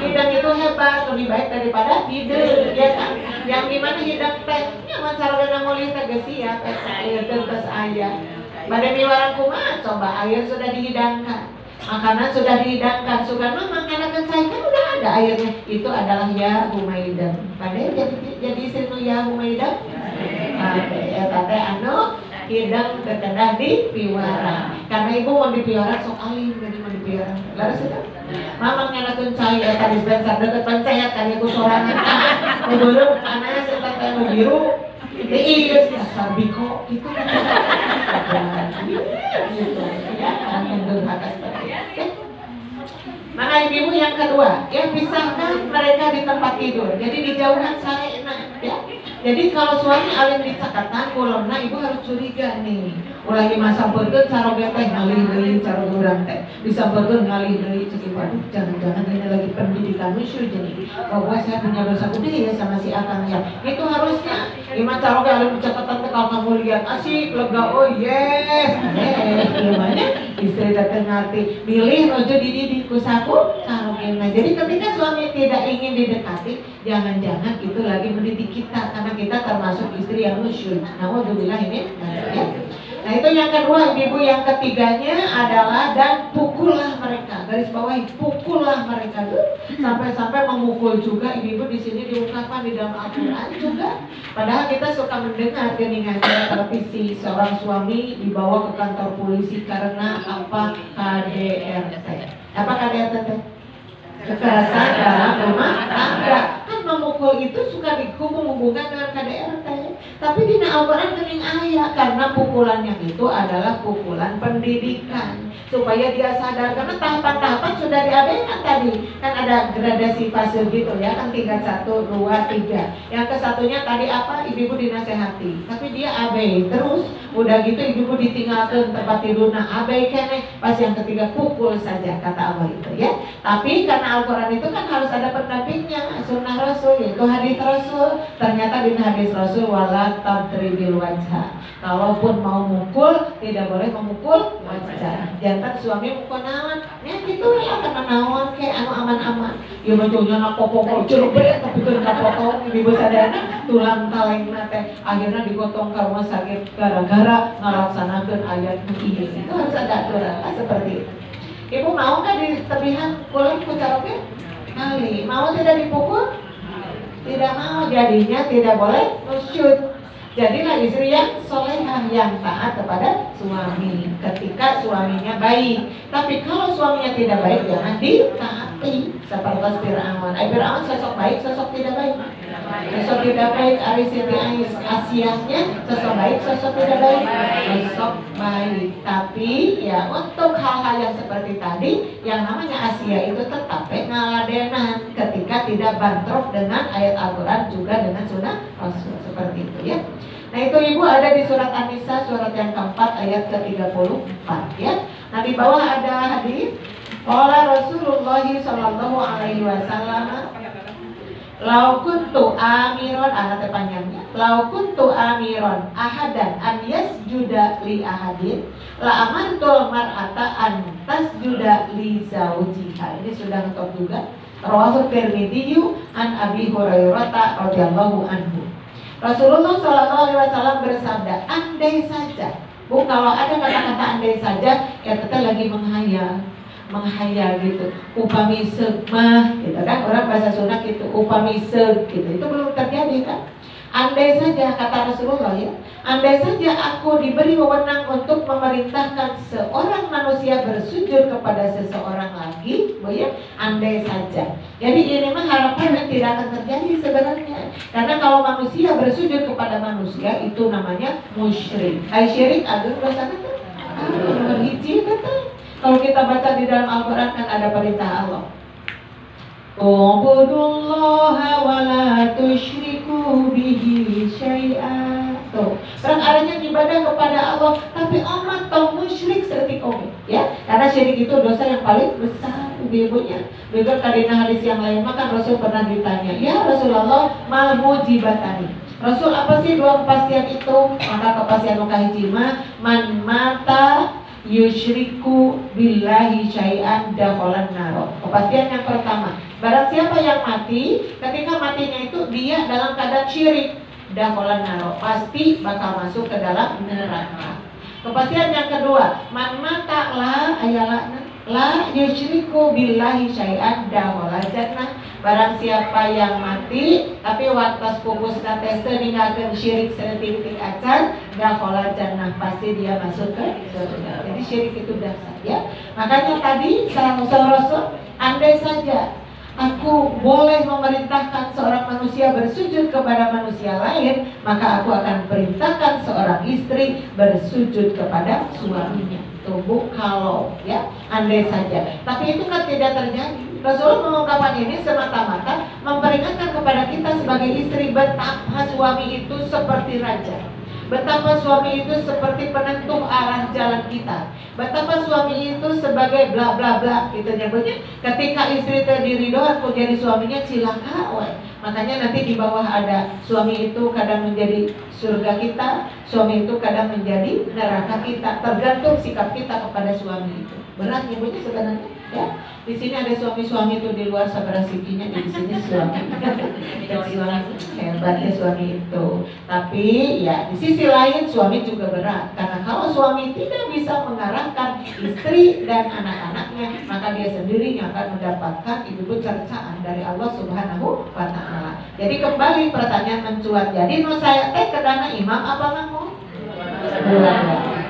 Hidang itu hebat, lebih baik daripada hidup ya kan. Yang gimana hidang teh? Nyaman sarogena mulih teh geus siap air terus ayah. Pada miwaran kumaha coba air sudah dihidangkan, makanan sudah dihidangkan, Soekarno menganakan saya kan udah ada airnya. Itu adalah ya Humaidah. Padahal jadi istri ya Humaidah. Ya tante anu hidang terkendah di piwara. Karena ibu mau dipiwara sok alim, jadi mau dipiwara. Lalu sudah. Mama nganakan saya tadi dispenser deket pencet kali aku sorangan. Dulu panas tante anu biru. Iya, dasar biko itu kan gitu ya, orang yang durhaka seperti itu. Mana ibu yang kedua, ya pisahkan mereka di tempat tidur. Jadi dijauhkan sarena ya. Jadi kalau suami alim di cakatan, kulomna ibu harus curiga nih. Ulangi masa bergen saroge teh ngalih deui cara urang teh. Bisa bergen ngalih deui ceuk waduh jangan-jangan ini lagi pendidikan musyur jadi. Bahwa saya punya dosa gede ya sama si akang ya. Itu harusnya gimana saroge alim di cakatan teh kalau kamu lihat asik lega oh yes. Gimana istri teh ngerti pilih rojo dididik ku saku sarogena. Jadi ketika suami tidak ingin didekati, jangan-jangan itu lagi mendidik kita karena kita termasuk istri yang musyur. Nauzubillah ini ya. Nah itu yang kedua, ibu yang ketiganya adalah dan pukullah mereka. Garis bawahi pukullah mereka tuh sampai-sampai memukul juga. Ibu di sini diungkapkan di dalam Al-Quran juga. Padahal kita suka mendengar geningannya televisi seorang suami dibawa ke kantor polisi karena apa KDRT. Apa KDRT? Kekerasan dalam rumah tangga. Kan memukul itu suka dihubung-hubungkan dengan KDRT. Tapi di Al-Quran kening ayat karena pukulannya itu adalah pukulan pendidikan supaya dia sadar karena tahapan-tahapan sudah diabaikan tadi kan ada gradasi fase gitu ya kan tingkat 1, 2, 3 yang kesatunya tadi apa ibu dinasehati tapi dia abai terus udah gitu ibu ditinggalkan tempat tidur nah abai kene pas yang ketiga pukul saja kata Allah itu ya tapi karena Al-Quran itu kan harus ada pendampingnya sunnah Rasul yaitu hadis Rasul ternyata di hadis Rasul wala tadribil wajah kalaupun mau mukul tidak boleh memukul wajah jantan suami mukul naon ya gitu ya karena naon kayak anu aman-aman ya betulnya nak popok jeruk tapi kan nak potong ibu sadar tulang kalengna teh akhirnya digotong ke rumah sakit gara-gara ngalaksanakeun ayat ini itu harus ada aturan seperti itu. Ibu mau nggak di tebihan kulit kucaroke kali mau tidak dipukul tidak mau jadinya tidak boleh nusyud. Jadilah istri yang solehah yang taat kepada suami ketika suaminya baik. Tapi kalau suaminya tidak baik jangan ditaati seperti Fir'aun. Fir'aun sosok baik, sosok tidak baik. Sosok tidak baik ari Siti Asiahnya sosok baik, sosok tidak baik, sosok baik. Tapi ya untuk hal-hal yang seperti tadi, yang namanya Asia itu tetap ngaladenan ketika tidak bentrok dengan ayat Al-Quran juga dengan sunnah Rasul, seperti itu ya. Nah itu ibu ada di surat An-Nisa surat yang keempat ayat ke-34 ya. Nah di bawah ada hadis qala Rasulullah sallallahu alaihi wasallam lau kuntu amiron, ada panjangnya, lau kuntu amiron ahadan an yasjuda li ahadin la amantul mar'ata an tasjuda li zawjiha. Ini sudah ngetop juga. Rawahu Tirmidzi an Abi Hurairah radhiyallahu anhu. Rasulullah sallallahu alaihi wasallam bersabda, andai saja, Bu, kalau ada kata-kata andai saja, ya kita lagi menghayal gitu, upami mah gitu kan, orang bahasa Sunda gitu, upami gitu, itu belum terjadi kan. Andai saja, kata Rasulullah ya, andai saja aku diberi wewenang untuk memerintahkan seorang manusia bersujud kepada seseorang lagi, Bu ya, andai saja. Jadi ini mah harapan yang tidak akan terjadi sebenarnya. Karena kalau manusia bersujud kepada manusia itu namanya musyrik. Syirik agung bahasanya kan hiji betul. Kalau kita baca di dalam Al-Quran kan ada perintah Allah, ubudullaha wa la tusyriku bihi syai'a. Tuh, orang artinya ibadah kepada Allah, tapi amat tong musyrik seperti kami, ya. Karena syirik itu dosa yang paling besar ibunya. Juga karena hadis yang lain, maka Rasul pernah ditanya, ya Rasulullah, mal mujibatani. Rasul, apa sih dua kepastian itu? Maka kepastian mukahijima, man mata yusyriku billahi syai'an dakhalan naro. Kepastian yang pertama, barang siapa yang mati, ketika matinya itu dia dalam keadaan syirik, dakhalan naro, pasti bakal masuk ke dalam neraka. Kepastian yang kedua, man mata la yusyriku billahi syai'an dakhala jannah. Barang siapa yang mati tapi waktu pupus kates ninggalkeun syirik seutik acan, dakhala jannah, pasti dia masuk ke surga. Jadi syirik itu dasar ya. Makanya tadi Rasul, andai saja aku boleh memerintahkan seorang manusia bersujud kepada manusia lain, maka aku akan perintahkan seorang istri bersujud kepada suaminya. Tubuh kalau ya, andai saja. Tapi itu kan tidak terjadi. Rasulullah mengungkapkan ini semata-mata memperingatkan kepada kita sebagai istri betapa suami itu seperti raja, betapa suami itu seperti penentu arah jalan kita, betapa suami itu sebagai bla bla bla gitu nyebutnya. Ketika istri terdiri doang kok jadi suaminya cilaka, makanya nanti di bawah ada suami itu kadang menjadi surga kita, suami itu kadang menjadi neraka kita, tergantung sikap kita kepada suami itu. Berat nyebutnya sebenarnya ya. Di sini ada suami-suami itu di luar sabar sikinya, di sini suami. Dan suami hebatnya suami itu. Tapi ya di sisi lain suami juga berat, karena kalau suami tidak bisa mengarahkan istri dan anak-anaknya, maka dia sendirinya akan mendapatkan itu cercaan dari Allah Subhanahu wa Ta'ala. Jadi kembali pertanyaan mencuat. Jadi no saya kedana imam apa ngamu?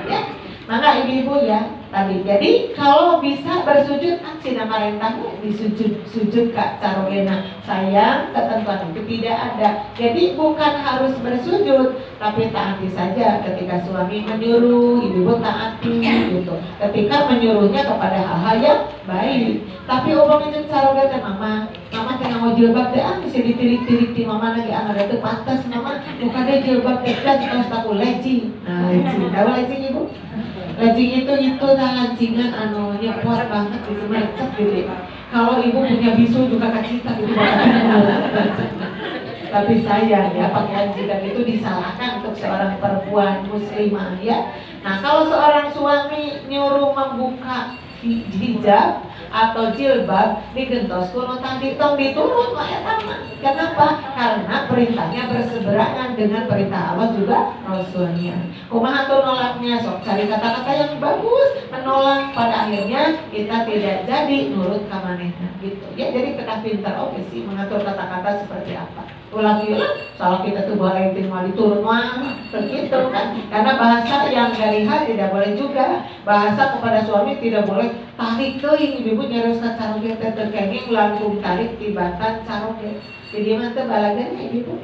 Ya. Maka ibu-ibu ya tadi, jadi kalau bisa bersujud aksina marentamu disujud kak carogena, sayang ketentuan itu tidak ada. Jadi bukan harus bersujud, tapi taati saja ketika suami menyuruh, ibu taati gitu. Ketika menyuruhnya kepada hal-hal yang baik. Tapi umumnya carogena mama tengah mau jilbab teh bisa ditirik-tirik di mama lagi ada tuh pantas mama bukan dia jilbab teh dan terus aku leci. Nah leci, tahu leci ibu? Leci itu lancingan anu nyepot banget gitu, melecet gitu. Kalau ibu punya bisu juga kacita gitu. Tapi sayang ya, pakaian jilbab itu disalahkan untuk seorang perempuan muslimah ya. Nah kalau seorang suami nyuruh membuka hijab atau jilbab digentos kuno tadi tong diturut lah ya sama. Kenapa? Karena perintahnya berseberangan dengan perintah Allah juga Rasulnya. Kumaha tuh nolaknya, sok cari kata-kata yang bagus menolak, pada akhirnya kita tidak jadi nurut kamanehna gitu ya. Jadi kita pintar oke sih mengatur kata-kata seperti apa. Ulangi lah, salah kita tuh boleh terima diturun mah, begitu kan? Karena bahasa yang dari hati tidak boleh juga. Bahasa kepada suami tidak boleh tarik teuing, ibu nyaros ka caroge teh terkenging langkung tarik tibatan caroge. Jadi mah teh balagana ibu.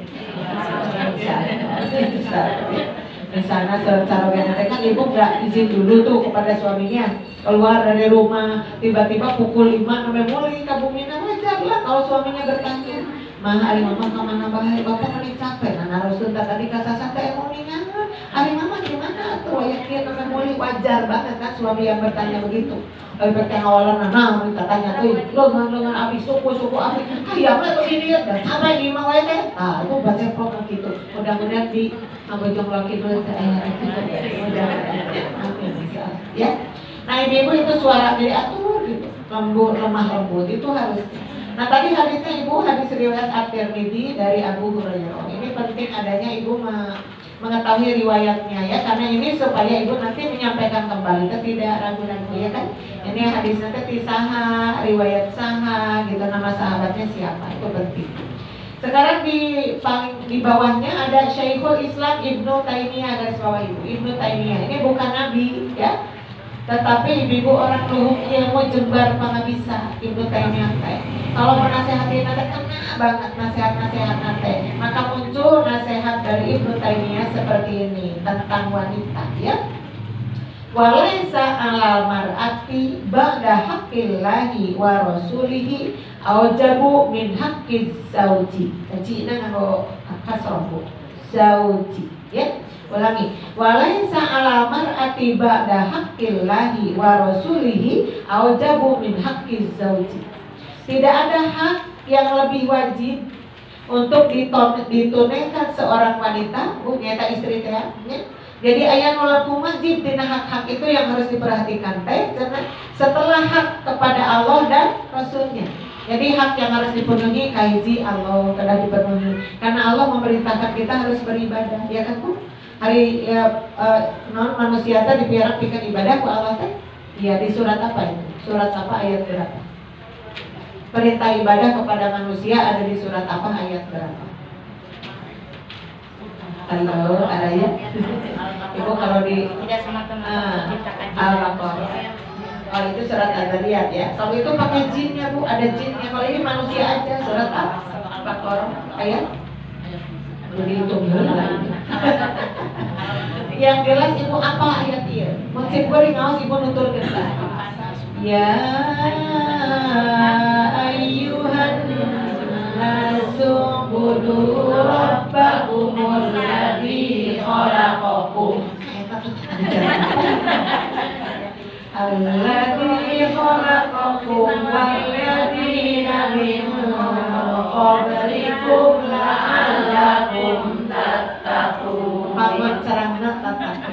Di sana caroge nanti kan ibu nggak izin dulu tuh kepada suaminya keluar dari rumah, tiba-tiba pukul 5 sampai mulai kabumina wajar lah kalau suaminya bertanya. Mah ari mama kemana bae bapak meni capek nah naroskeun tadi kasasa teh mau ningan ari mama gimana tuh aya kieu sampai mulai wajar banget kan suami yang bertanya begitu. Bertanya awalan nah kita tanya tuh lengan abi suku abi aya mah tuh ini dan sampai di mah wae teh ah itu baca program gitu mudah-mudahan di ngabojong laki dulu teh mudah-mudahan bisa ya. Nah ibu itu suara diatur gitu lembut lemah lembut itu harus. Nah tadi hadisnya ibu hadis riwayat At-Tirmidzi dari Abu Hurairah. Ini penting adanya ibu mengetahui riwayatnya ya, karena ini supaya ibu nanti menyampaikan kembali, tidak ragu-ragu ya kan. Ini hadis nanti saha, riwayat saha, gitu nama sahabatnya siapa itu penting. Sekarang di bawahnya ada Syekhul Islam Ibnu Taimiyah garis bawah ibu. Ibnu Taimiyah ini bukan nabi ya. Tetapi ibu orang luhung ilmu jembar pangabisa Ibnu Taimiyah teh. Kalau mau nasihatin nanti kena banget nasihat-nasihat nanti. Maka muncul nasihat dari Ibnu Taimiyah seperti ini tentang wanita ya. Walaisa alal mar'ati ba'da haqqillahi wa rasulihi aujabu min haqqiz zauji. Cina nganggo kasroh zauji ya. Ulangi, walaisa ala mar'ati ba'da haqqillahi wa rasulihi aujabu min haqqiz zauji. Tidak ada hak yang lebih wajib untuk ditunaikan seorang wanita, nyata istri teh ya. Jadi aya nu wajib dina hak-hak itu yang harus diperhatikan teh karena setelah hak kepada Allah dan Rasulnya. Jadi hak yang harus dipenuhi kahiji Allah sudah dipenuhi karena Allah memerintahkan kita harus beribadah ya kan Bu? Hari ya, manusia teh dipiara pikeun ibadah ku Allah teh. Iya di surat apa itu? Surat apa ayat berapa? Perintah ibadah kepada manusia ada di surat apa ayat berapa? Halo, ada ya? Ibu kalau di Al-Baqarah. Kalau itu surat Al-Zariyat ya. Kalau itu pakai jinnya Bu, ada jinnya. Kalau ini manusia aja surat Al-Baqarah ayat. Dihitung lagi. Yang jelas ibu apa ayat dia? Maksud gue ngawas ibu nutur kita. Ya ayyuhan nasu budu rabbakumul ladzi khalaqakum. Alladzi khalaqakum wal ladzina min qablikum la'allakum tattaqun. Paman carana tattaqun.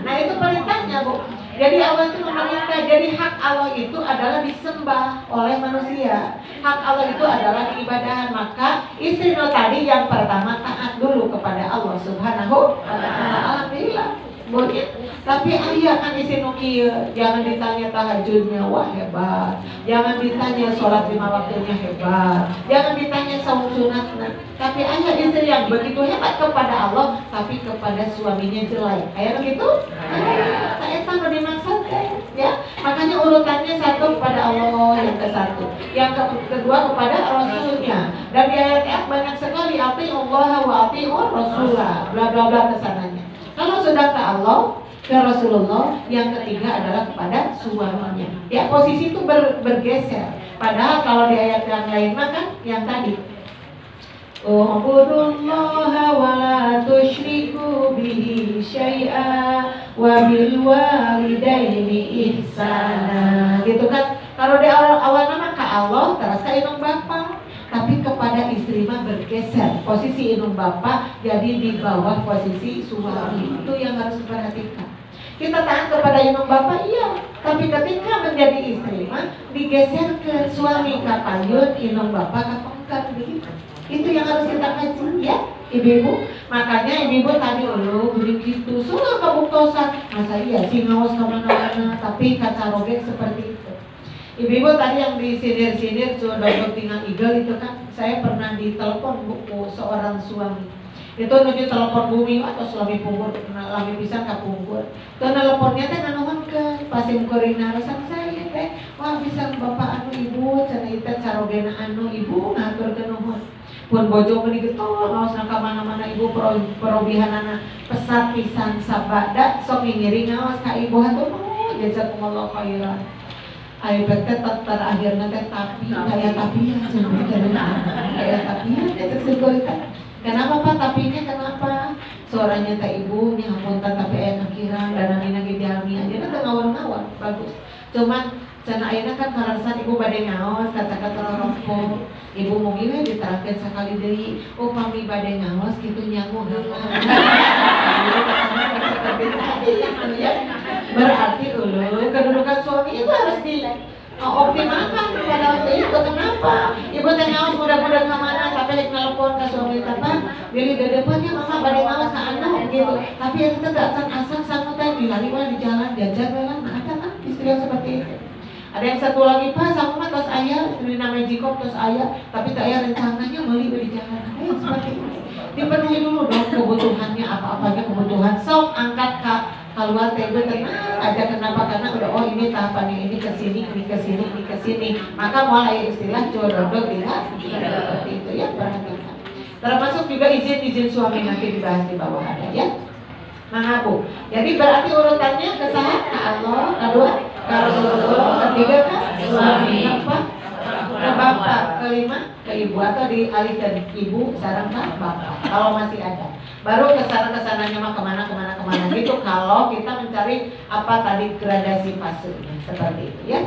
Nah itu perintahnya Bu. Jadi Allah itu memerintah. Jadi hak Allah itu adalah disembah oleh manusia. Hak Allah itu adalah diibadahan. Maka istri tadi yang pertama taat dulu kepada Allah Subhanahu wa ta'ala. Alhamdulillah. Boleh. Tapi ayah kan isi nukia, jangan ditanya tahajudnya, wah hebat. Jangan ditanya sholat 5 waktunya hebat. Jangan ditanya saum sunatnya. Tapi ayah istri yang begitu hebat kepada Allah, tapi kepada suaminya jelek. Ayah begitu? Saya tahu dimaksudkan, ya. Makanya urutannya satu kepada Allah yang ke-1, yang kedua kepada Rasulnya. Dan di ayat banyak sekali ati Allah wa ati Rasulah, bla bla bla kesananya. Kalau sudah ke Allah, ke Rasulullah, yang ketiga adalah kepada suaminya. Ya posisi itu bergeser. Padahal kalau di ayat yang lain maka yang tadi u'budullaha wa la tusyriku bihi syai'a wa bil walidaini ihsana. Gitu kan. Kalau di awal nama ke Allah, terasa inung bapa. Tapi kepada istri mah bergeser. Posisi inung bapak jadi di bawah posisi suami. Itu yang harus diperhatikan. Kita taat kepada inung bapak, iya. Tapi ketika menjadi istri mah digeser ke suami kapayun inung bapak kapangkat begitu. Itu yang harus kita kaji ya, ibu-ibu. Makanya ibu-ibu tadi begitu. Soalnya kabuktosan. Masa iya sih ngawas kemana-mana. Tapi kaca robek seperti itu. Ibu-ibu tadi yang di sinir-sinir sudah tinggal eagle itu kan saya pernah ditelepon buku seorang suami. Itu nuju telepon bumi atau suami punggur, lami bisa kapunggur. Itu teleponnya teh nganuhun ke pasim korina resan saya teh. Wah bisa bapak anu ibu, cina itu carogena anu ibu ngatur ke nuhun. Pun bojo meni getol, ngaos naka mana-mana ibu perobihan anak pesat pisan sabada sok ngiring ngaos ka ibu hatur nuhun jazakumullah khairan. Ayo bete terakhirnya teh tapi kayak tapian kayak tapian teh segolita. Kenapa Pak tapinya kenapa? Suaranya teh ibu nya hapunten tapi aya kirang dan amina ge jalmi aja teh ngawur-ngawur bagus. Cuman cenah ayeuna kan kararasan ibu bade ngaos kata-kata roroko. Ibu mugi we diterakeun sakali deui. Oh pami bade ngaos kitu nyangu heula. Berarti dulu kedudukan suami itu harus di optimalkan pada waktu itu. Kenapa? Ibu teh ngaos mudah-mudahan kemana tapi lek nelpon ke suami apa pilih di depannya mama bade ngaos ka anak gitu. Tapi itu teh gak asal sama teh dilari di jalan jajan kan ada kan istri yang seperti itu. Ada yang satu lagi Pak sama mah tos ayah istri namanya Jikop tos ayah tapi tak ayah rencananya beli di jalan. Ada yang seperti itu. Dipenuhi dulu dong kebutuhannya apa-apanya kebutuhan sok angkat keluar table tenang aja. Kenapa? Karena udah oh ini tahapannya ini kesini ini kesini maka mulai istilah jodoh lihat seperti itu ya, perhatikan. Termasuk juga izin suami nanti dibahas di bawah ada ya. Nah Bu, jadi berarti urutannya ke Allah, kedua ke Rasulullah, ketiga kan suami, keempat ke bapak, kelima ke ibu atau dialihkan ibu sarang ke bapak kalau masih ada. Baru kesananya mah kemana gitu kalau kita mencari apa tadi gradasi fasenya seperti itu ya.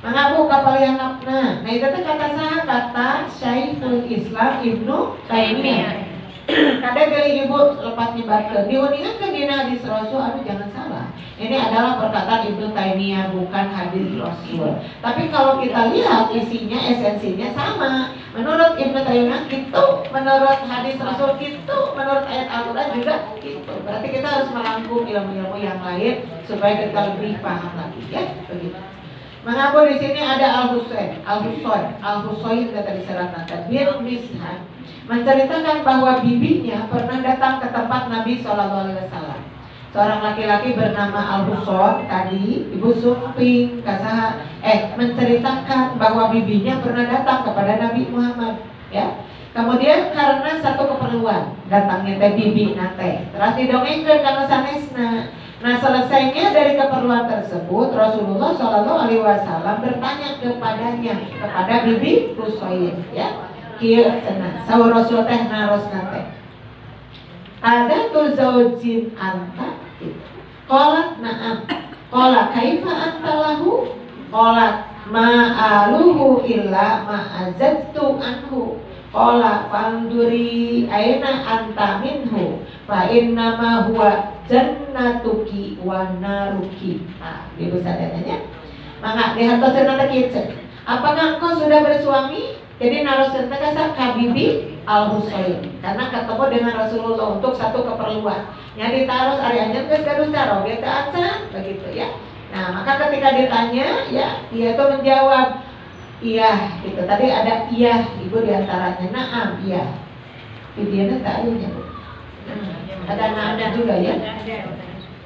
Mengaku kapalian nafna. Nah itu kata saya kata Syekhul Islam Ibnu Taimiyah. Kadang dari ibu lepas nyebarkan diuningan ke dina hadis Rasul. Aduh jangan salah, ini adalah perkataan Ibnu Taimiyah bukan hadis Rasul. Tapi kalau kita lihat isinya esensinya sama. Menurut Ibnu Taimiyah gitu, menurut hadis Rasul gitu, menurut ayat Al-Quran juga gitu. Berarti kita harus merangkum ilmu-ilmu yang lain supaya kita lebih paham lagi ya begitu. Mengapa di sini ada Al-Husayn kata disyaratkan bin Mishan menceritakan bahwa bibinya pernah datang ke tempat Nabi SAW. Seorang laki-laki bernama Al-Husayn tadi ibu sumping menceritakan bahwa bibinya pernah datang kepada Nabi Muhammad ya. Kemudian karena satu keperluan datangnya teh bibi nate terus didongengkeun kana sanesna. Nah selesainya dari keperluan tersebut Rasulullah SAW bertanya kepada bibi Husayn ya. Kieu cenah saur Rasul teh naros nate. Ada tu zaujin anta. Qalat na'am. Qala kaifa anta lahu? Qalat ma'aluhu illa ma'azadtu anhu. Qala fanduri aina anta minhu fa innama huwa jannatuki wa naruki. Nah, ibu sadarnya. Maka dihartoseun teh kieu. Apakah engkau sudah bersuami? Jadi naroseun teh ka bibi Al-Husayn karena ketemu dengan Rasulullah untuk satu keperluan. Nya ditaros ari anjeun geus gaduh caroge teh acan begitu ya. Nah, maka ketika ditanya ya dia itu menjawab iya gitu. Tadi ada iya ibu diantaranya naam iya. Videonya tak ada Bu. Ada naamnya juga ya.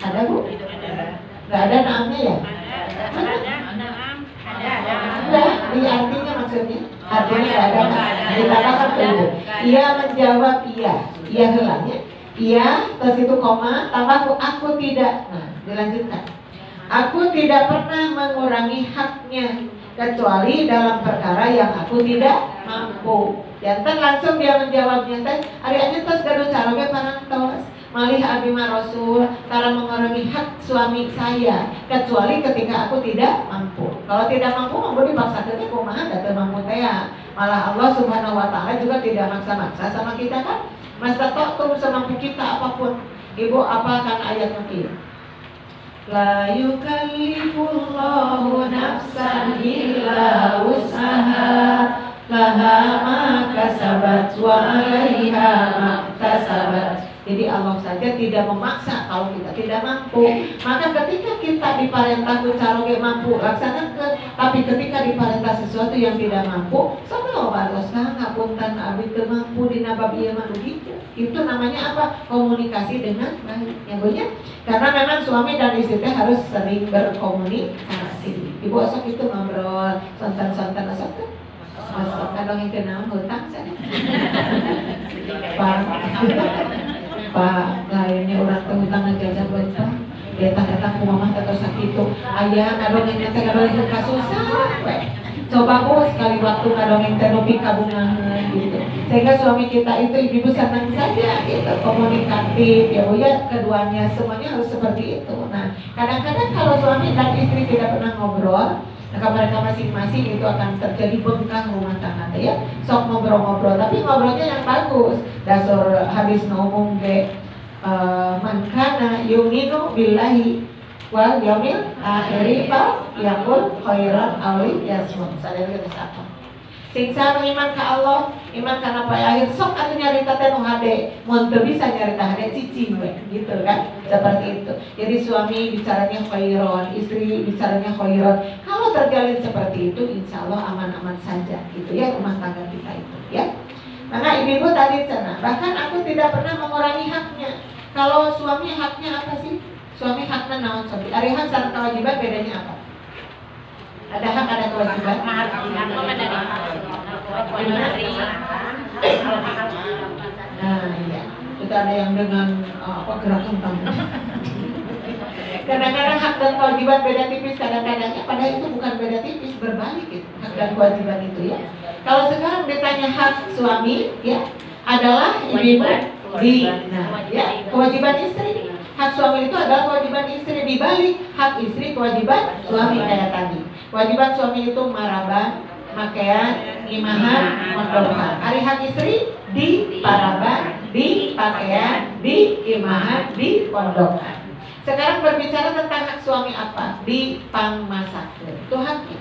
Ada Bu? Nggak ada naamnya ya? Enggak, di artinya maksudnya artinya nggak ada. Dikatakan dulu ia menjawab iya helanya iya terus itu koma tambah aku tidak. Nah dilanjutkan aku tidak pernah mengurangi haknya kecuali dalam perkara yang aku tidak mampu. Jantan langsung dia menjawabnya teh ari anjeun tos gaduh caroge parantos malih abdi mah Rasul cara mengurangi hak suami saya kecuali ketika aku tidak mampu. Kalau tidak mampu mampu dipaksakeun kumaha da teu mampu teh malah Allah Subhanahu wa taala juga tidak maksa-maksa sama kita kan. Mastata'tum semampu kita apapun. Ibu apalkan ayat ini? La yukallifullahu nafsan illa wus'aha laha ma kasabat wa 'alaiha ma kasabat. Jadi Allah saja tidak memaksa kalau kita tidak mampu. Maka ketika kita diparentah caroge mampu laksanakan, tapi ketika diparentah sesuatu yang tidak mampu, sama baros ngapun ngapunten abdi teu mampu dina bab ieu mah gitu. Itu namanya apa? Komunikasi dengan baik, ya Bu ya. Karena memang suami dan istri harus sering berkomunikasi. Ibu asok itu ngobrol santan-santan asok tuh. Masuk kadang yang kenal hutang sana. Pak, lainnya orang teh hutang ngajajah buat Pak. Datang-datang ke mama atau sakit itu ayah ngadongeng teh ngadongeng kasusah coba Bu sekali waktu ngadongeng teh nepi kabungahan gitu sehingga suami kita itu ibu senang saja gitu komunikatif ya Bu ya keduanya semuanya harus seperti itu. Nah kadang-kadang kalau suami dan istri tidak pernah ngobrol maka mereka masing-masing itu akan terjadi bengkak rumah tangga ya sok ngobrol-ngobrol tapi ngobrolnya yang bagus dasar hadis ngomong ge man kana yuminu billahi wal yaumil akhir fa yaqul khairan aw yasmut. Sadaya geus apa? Sing sanu iman ka Allah, iman kana poe akhir sok atuh nyarita teh nu hade, mun teu bisa nyarita hade cicing we, gitu kan? Seperti itu. Jadi suami bicaranya khairan, istri bicaranya khairan. Kalau terjalin seperti itu insyaallah aman-aman saja gitu ya rumah tangga kita itu ya. Maka ibu tadi cenah, bahkan aku tidak pernah mengurangi haknya. Kalau suami haknya apa sih? Suami haknya naon sobi? Ari hak sareng kewajiban bedanya apa? Ada hak, ada kewajiban. Nah, iya. Kita ada yang dengan gerakan tangan. Kadang-kadang hak dan kewajiban beda tipis, kadang-kadangnya padahal itu bukan beda tipis, berbalik gitu, hak dan kewajiban itu ya. Kalau sekarang ditanya hak suami ya adalah ibu kewajiban istri. Hak suami itu adalah kewajiban istri, dibalik hak istri kewajiban suami kayak tadi. Kewajiban suami itu maraban, pakaian, imahan, mondokan. Hari hak istri di paraban, di pakaian, di imahan, di pondokan. Sekarang berbicara tentang hak suami apa? Di pangmasakeun. Itu haknya.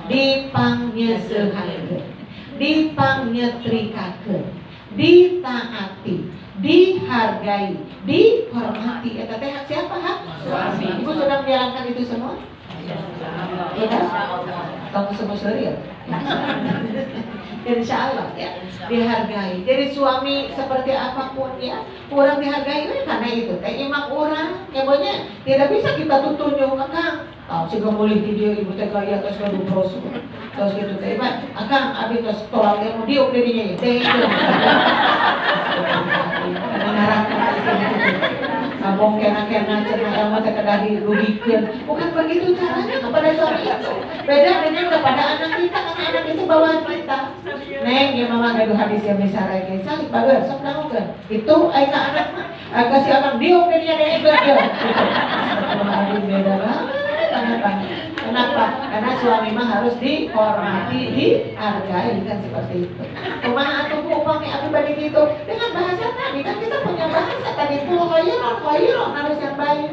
Di pangnyeuseuhakeun. Di pangnyetrikakeun. Ditaati, dihargai, dihormati. Eta teh hak siapa? Hak suami. Ibu sudah menjalankan itu semua? Ya. Tong semua ya. Insya Allah ya dihargai. Jadi suami seperti apapun ya kurang dihargai karena itu teh imak orang ya bonya tidak bisa kita tunjuk akang tahu sih gak boleh video ibu teh gaya terus gak terus terus gitu teh pak akang abis terus tolak yang mau diuk dirinya ya teh itu ngabong kena-kena cenah ilmu teh kedah dirugikeun bukan begitu caranya kepada suami itu beda dengan kepada anak kita karena anak itu bawaan kita. Neng, ya mama gaduh hadis yang bisa lagi. Calik bagus, sok dangukeun. Itu aika anak mah, kasih akan diuk dirinya deh betul. Itu beda banget. Kenapa? Karena suami mah harus dihormati, dihargai kan seperti itu. Kumaha atuh Bu upami abi bade gitu dengan bahasa tadi kan kita punya bahasa tadi pul khairon harus yang baik.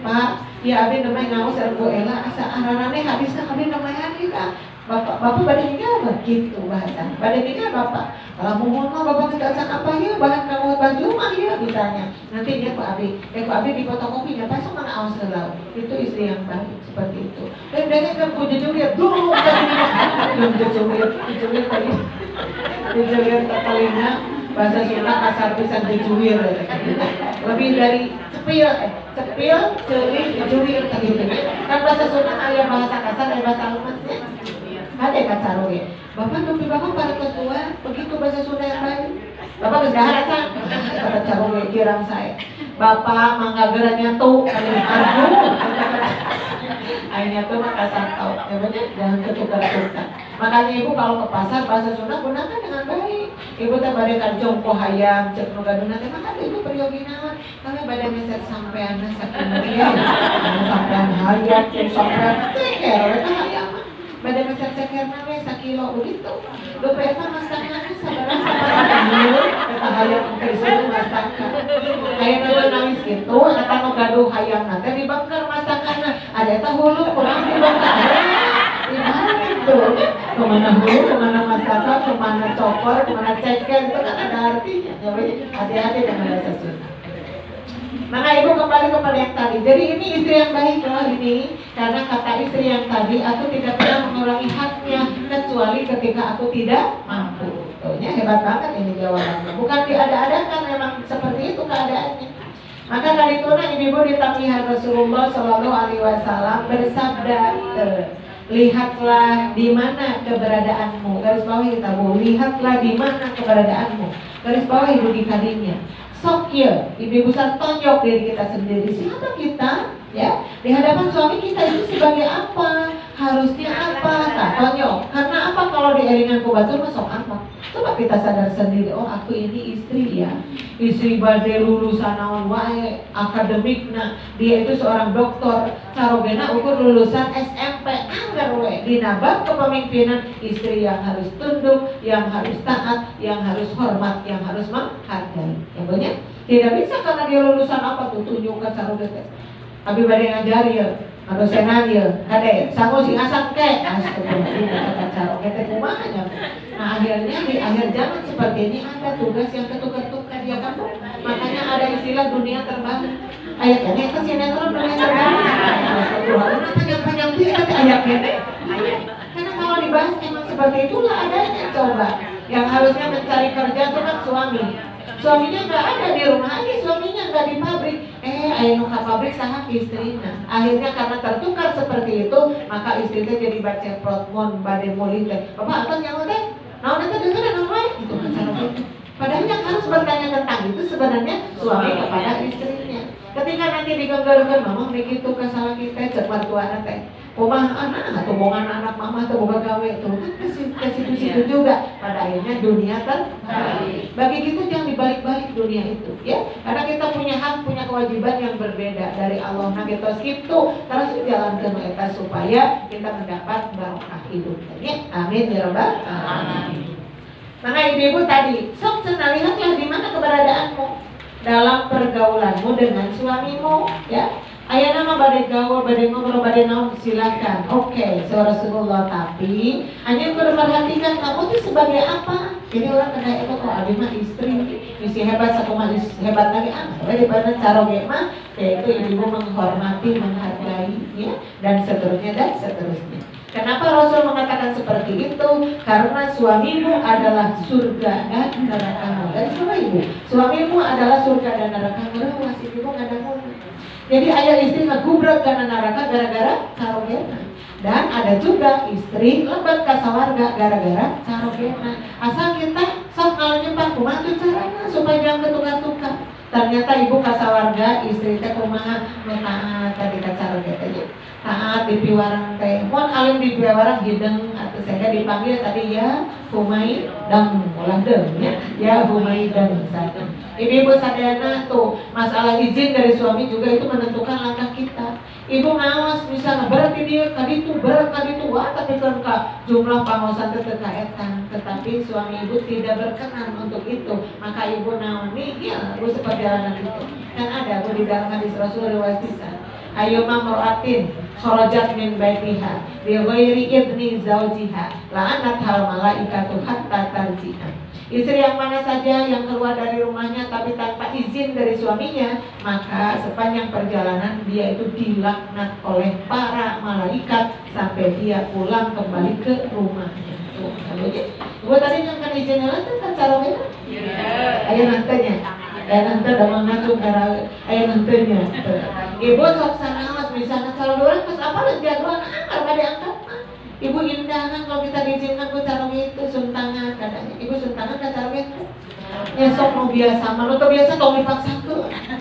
Pak, ya abi namanya ngaos sareng Bu Ela asa ararane hadisna abi namanya kita. Bapak bade tinggal begitu bahasa. Bade tinggal Bapak. Kalau mau Bapak kita asan apa ya bahan kamu baju mah ya misalnya. Nanti dia Pak Abi, Pak Abi di fotokopinya pasang mana awas selau. Itu istri yang baik seperti itu. Dan dia kan jujur lihat dulu belum jujur tadi. Jujur telinga bahasa Sunda kasar pisan jujur lebih dari cepil celing jujur tadi kan bahasa Sunda aya bahasa kasar aya bahasa halusnya. Ada kasar oge. Bapak nupi bapak pada kelas 2 begitu bahasa Sunda yang baik. Bapak geus dahar can. Pada caroge kirang saya. Bapak mangga geuranya tuh anu arju. Akhirnya tuh mah kasar tau. Ya jangan ketukar-tukar. Makanya ibu kalau ke pasar bahasa Sunda gunakan dengan baik. Ibu teh bade kancong hayam cek nu gaduna teh mah ibu peryogi naon. Kami bade meser sampean sakieu ya. Sampean hayam cek sampean ceker we hayam. Bade meser cekerna we sakilo begitu. Lupa eta masakanna sabaraha eta hayam kesusu masakan. Hayam nu nangis kitu eta nu gaduh hayamna teh dibengker masakanna. Ada eta hulu kurang dibengker. Itu kemana hulu, kemana masakan, kemana cokor, kemana ceker itu kan ada artinya. Jadi hati-hati dengan bahasa Sunda. Maka ibu kembali kepada yang tadi. Jadi ini istri yang baik loh ini. Karena kata istri yang tadi, aku tidak pernah mengurangi haknya kecuali ketika aku tidak mampu. Tuhnya hebat banget ini jawabannya. Bukan diada-adakan, memang seperti itu keadaannya. Maka kali itu ibu-ibu ditamihan Rasulullah Shallallahu Alaihi Wasallam bersabda, lihatlah di mana keberadaanmu. Garis bawahi kita bu, lihatlah di mana keberadaanmu. Garis bawahi budi kadinya. Sok ya, ibu-ibu tonjok diri kita sendiri. Siapa kita? Ya, di hadapan suami kita itu sebagai apa? Harusnya apa? Tak tonjok. Karena apa kalau di elingan kubatur masuk apa? Coba kita sadar sendiri, oh aku ini istri ya. Istri badai lulusan naon wae akademik, nah dia itu seorang dokter, carogena ukur lulusan SMP anggar wae dinabak kepemimpinan, istri yang harus tunduk, yang harus taat, yang harus hormat, yang harus menghargai. Ya banyak. Tidak bisa karena dia lulusan apa tuh tunjukkan carogena. Abi badai ngajari ya, atau senario, kade, sangu sing asam ke, astagfirullah, carogena kumanya. Nah akhirnya di akhir zaman seperti ini ada tugas yang ketukar-tukar ya kan. Makanya ada istilah dunia terbang. Ayatnya itu sinetron dunia terbang. Astagfirullah, panjang-panjang dia tapi ayatnya. Karena kalau dibahas emang seperti itulah adanya. Coba yang harusnya mencari kerja itu kan suami. Suaminya nggak ada di rumah aja, suaminya nggak di pabrik. Ayo ke pabrik sama istrinya. Akhirnya karena tertukar seperti itu, maka istrinya jadi baca protmon, badai mulih teh. Bapak apa yang udah? Nah udah dengerin apa? Itu kan cara itu. Padahal yang harus bertanya tentang itu sebenarnya suami kepada istrinya. Ketika nanti digenggarkan, mama begitu kesalahan kita cepat tua teh. Rumah anak atau bongan anak mama atau boga gawe itu kan ke situ-situ juga. Pada akhirnya dunia terbalik. Bagi kita jangan dibalik-balik dunia itu, ya. Karena kita punya hak, punya kewajiban yang berbeda dari Allah. Nah kita skip tuh terus jalankan mereka supaya kita mendapat barokah hidup. Ya, amin ya rabbal alamin. Maka ibu-ibu tadi, sok senang lihatlah di mana keberadaanmu dalam pergaulanmu dengan suamimu, ya. Ayah nama badai gaul, badai ngobrol, badai naon silakan. Oke, seorang Rasulullah, tapi hanya perlu perhatikan kamu itu sebagai apa. Jadi orang kena itu kok abi mah istri, misi hebat, satu mah hebat lagi daripada cara mah, yaitu ibu menghormati, menghargai, ya, dan seterusnya dan seterusnya. Kenapa Rasul mengatakan seperti itu? Karena suamimu adalah surga dan neraka. Dan semua ibu, suamimu adalah surga dan neraka. Masih ibu nggak ada mulai. Jadi ayah istri ngegubrak karena neraka gara-gara carogena. Dan ada juga istri lebat ka sawarga gara-gara carogena. Asal kita sok ngalanya pak kumaha tuh caranya supaya jangan ketukar-tukar. Ternyata ibu ka sawarga, istri teh kumaha mentaat tadi ka carogena. Taat di piwarang teh. Mun alim di piwarang hideng atau saya dipanggil tadi ya humai dang ulah deung ya humai dang sadeng. Ibu sadayana tuh masalah izin dari suami juga itu menentukan langkah kita. Ibu ngawas misalnya berarti dia tadi itu berat tadi itu wah tapi kan jumlah pangosan terkaitan, tetapi suami ibu tidak berkenan untuk itu, maka ibu naoni ya ibu seperti anak itu. Kan ada bu di dalam hadis Rasul riwayat pisan. Ayo mamroatin kharajat min baitiha bi ghairi idni zawjiha la'anat hal malaikatu hatta tarji'a. Istri yang mana saja yang keluar dari rumahnya tapi tanpa izin dari suaminya, maka sepanjang perjalanan dia itu dilaknat oleh para malaikat sampai dia pulang kembali ke rumahnya. Tuh, gue tadi nyangkan izinnya lah kan caranya. Ayo nantenya. Nanti ada mengacu karena ayo nantinya. Ibu sok sana misalnya kalau orang terus apa lah jadwal apa diangkat. Ibu indahan kalau kita diizinkan ke cara itu suntangan katanya. Ibu suntangan ke cara itu. Ya sok mau biasa, malu tuh biasa tong dipaksa ke.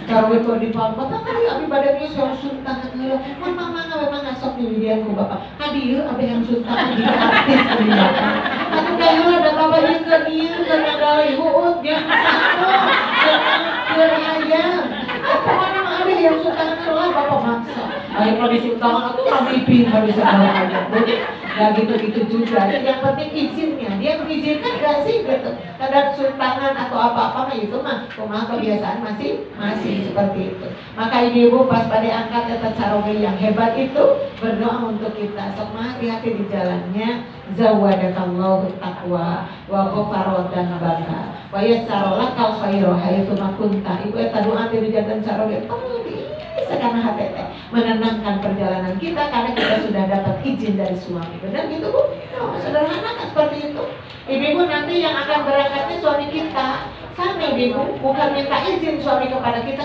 Cara itu dipaksa. Bapak kali abi badannya sok suntangan dulu. Mama memang ngasok di widianku bapak. Hadir abi yang suntangan di artis di bapak. Aku kayak ada bapak yang kenian karena dari huut yang satu. Ayam. Apa mana ada yang suntangan lah bapak maksa. Ayo kalau disuntangan aku mimpi habis sekolah aja. Ya gitu-gitu juga. Yang penting izinnya. Dia mengizinkan gak sih gitu. Kadang suntangan atau apa-apa itu mah rumah kebiasaan masih seperti itu. Maka ibu pas pada angkat kata caroge yang hebat itu berdoa untuk kita. Sok hati-hati di jalannya. Zawadakallahu taqwa wa ghafarot dan baka. Wa yassarolakal khairu haitsu ma kunta. Ibu eta doa di jalan caroge karena HTT menenangkan perjalanan kita karena kita sudah dapat izin dari suami. Benar gitu Bu? Oh, sederhana kan seperti itu. Ibu-ibu nanti yang akan berangkatnya suami kita. Sama ibu, bukan minta izin suami kepada kita,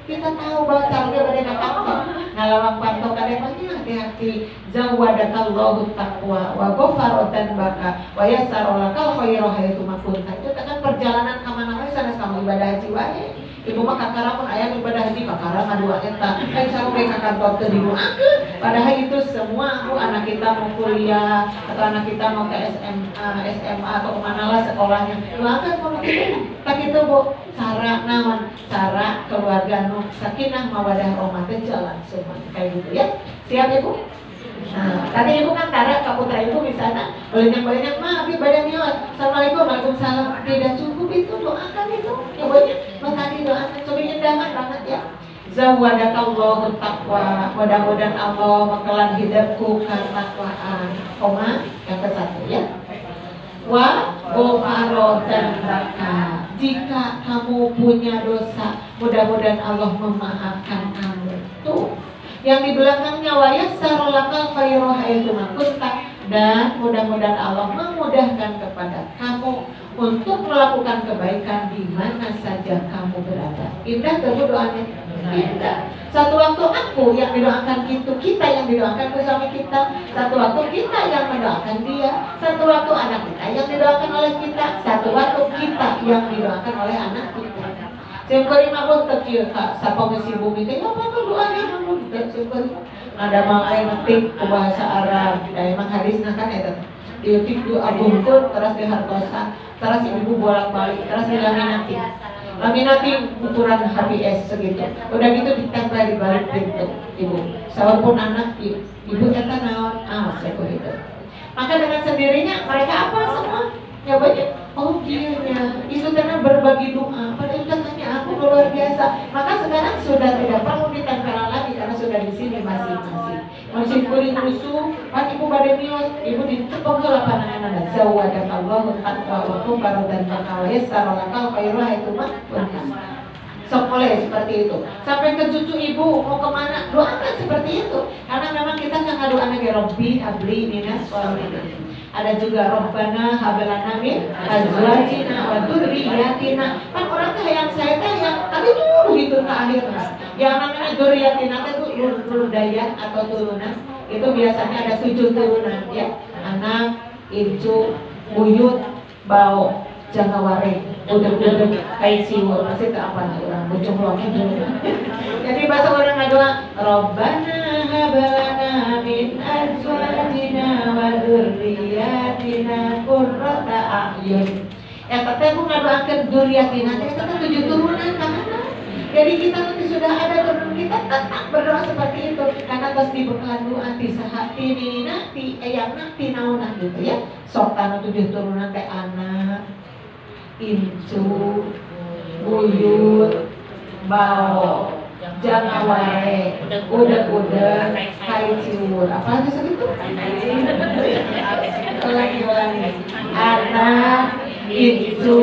kita tahu bahwa caranya berbeda kakak. Ngalawang pantau kalemahnya hati-hati. Zawadakallahu taqwa wa ghafaratan baka wa yassarolakal khairah hayatu makunta. Itu kan perjalanan kemana wae sanes kamu ibadah haji wae. Ibu mah kakara pun aya ibadah haji kakara ngadua eta. Ai sareng ka kantor teu didoakeun. Padahal itu semua anak kita mau kuliah atau anak kita mau ke SMA atau kemana lah sekolahnya. Doakeun kalau gitu. Tak itu Bu, cara naon? Cara keluarga nu sakinah mawadah rahmah jalan semua kayak gitu ya. Siap Ibu? Nah, tadi Ibu kan tara ke putra Ibu misalnya banyak mah ibadah niat. Assalamualaikum, waalaikumsalam. Tidak cukup itu, doakan itu. Ya banyak, tadi doakan coba nyendangan banget ya. Zawadakallahu taqwa. Mudah-mudahan Allah makalan hidupku ketakwaan. Koma yang ke-1 ya. Wa ghafaratan baka. Jika kamu punya dosa, mudah-mudahan Allah memaafkan kamu. Tuh. Yang di belakangnya wa yassarolakal khairah hayatu makunta, dan mudah-mudahan Allah memudahkan kepada kamu untuk melakukan kebaikan di mana saja kamu berada. Indah tuh doanya. Indah. Satu waktu aku yang didoakan itu, kita yang didoakan bersama kita. Satu waktu kita yang mendoakan dia. Satu waktu anak kita yang didoakan oleh kita. Satu waktu kita yang didoakan oleh anak kita. Singkuri mabuk tekieu ka sapa geus bumi teh apa doanya mabuk teh singkuri. Ada mang aya ngetik ku bahasa Arab, da emang hadisna kan eta. Dieutik du abungkeun terus dihartosan, terus ibu bolak-balik, terus dilaminati. Laminati ukuran HPS segitu. Udah gitu ditempel di balik pintu ibu. Sawarpun anak ibu eta naon? Seperti itu. Maka dengan sendirinya mereka apa semua? Ya banyak. Oh iya, itu karena berbagi doa. Padahal katanya aku luar biasa. Maka sekarang sudah tidak perlu ditempel lagi karena sudah di sini masing-masing. Masih kuring musuh, kan ibu pada mios, ibu ditepung ke lapangan anak. Zawadakallahu taqwa wa ghafaratan baka wa yassarolakal khairah itu mah. Sekolah seperti itu. Sampai ke cucu ibu mau kemana, doakan seperti itu. Karena memang kita kan ngadu anak ya Robbi habli minas sholihin. Ada juga Rabbana hablana min azwajina wa dzurriyyatina. Kan orang teh yang saya teh yang tapi dulu gitu ke akhirnya. Yang namanya dzurriyyatina itu lurdayat atau turunan. Itu biasanya ada 7 turunan ya. Anak, incu, buyut, bau, jangaware, udeg-udeg, kai siwur, masih ke apa orang bocong lagi dulu. Jadi bahasa orang ngadoa, Rabbana hablana min azwajina wa dzurriyyatina qurrata a'yun. Eta teh ku ngadoakeun dzurriyyatina teh eta 7 turunan kan. Jadi kita nanti sudah ada turunan kita tetap berdoa seperti itu karena pas dibekalan doa di sahati ini nanti yang nanti naunah gitu ya. Sok tana 7 turunan teh anak, incu, buyut, bau, jangaware, udeg-udeg, kai ciwur. Apa aja segitu? Ulangi. Anak, incu,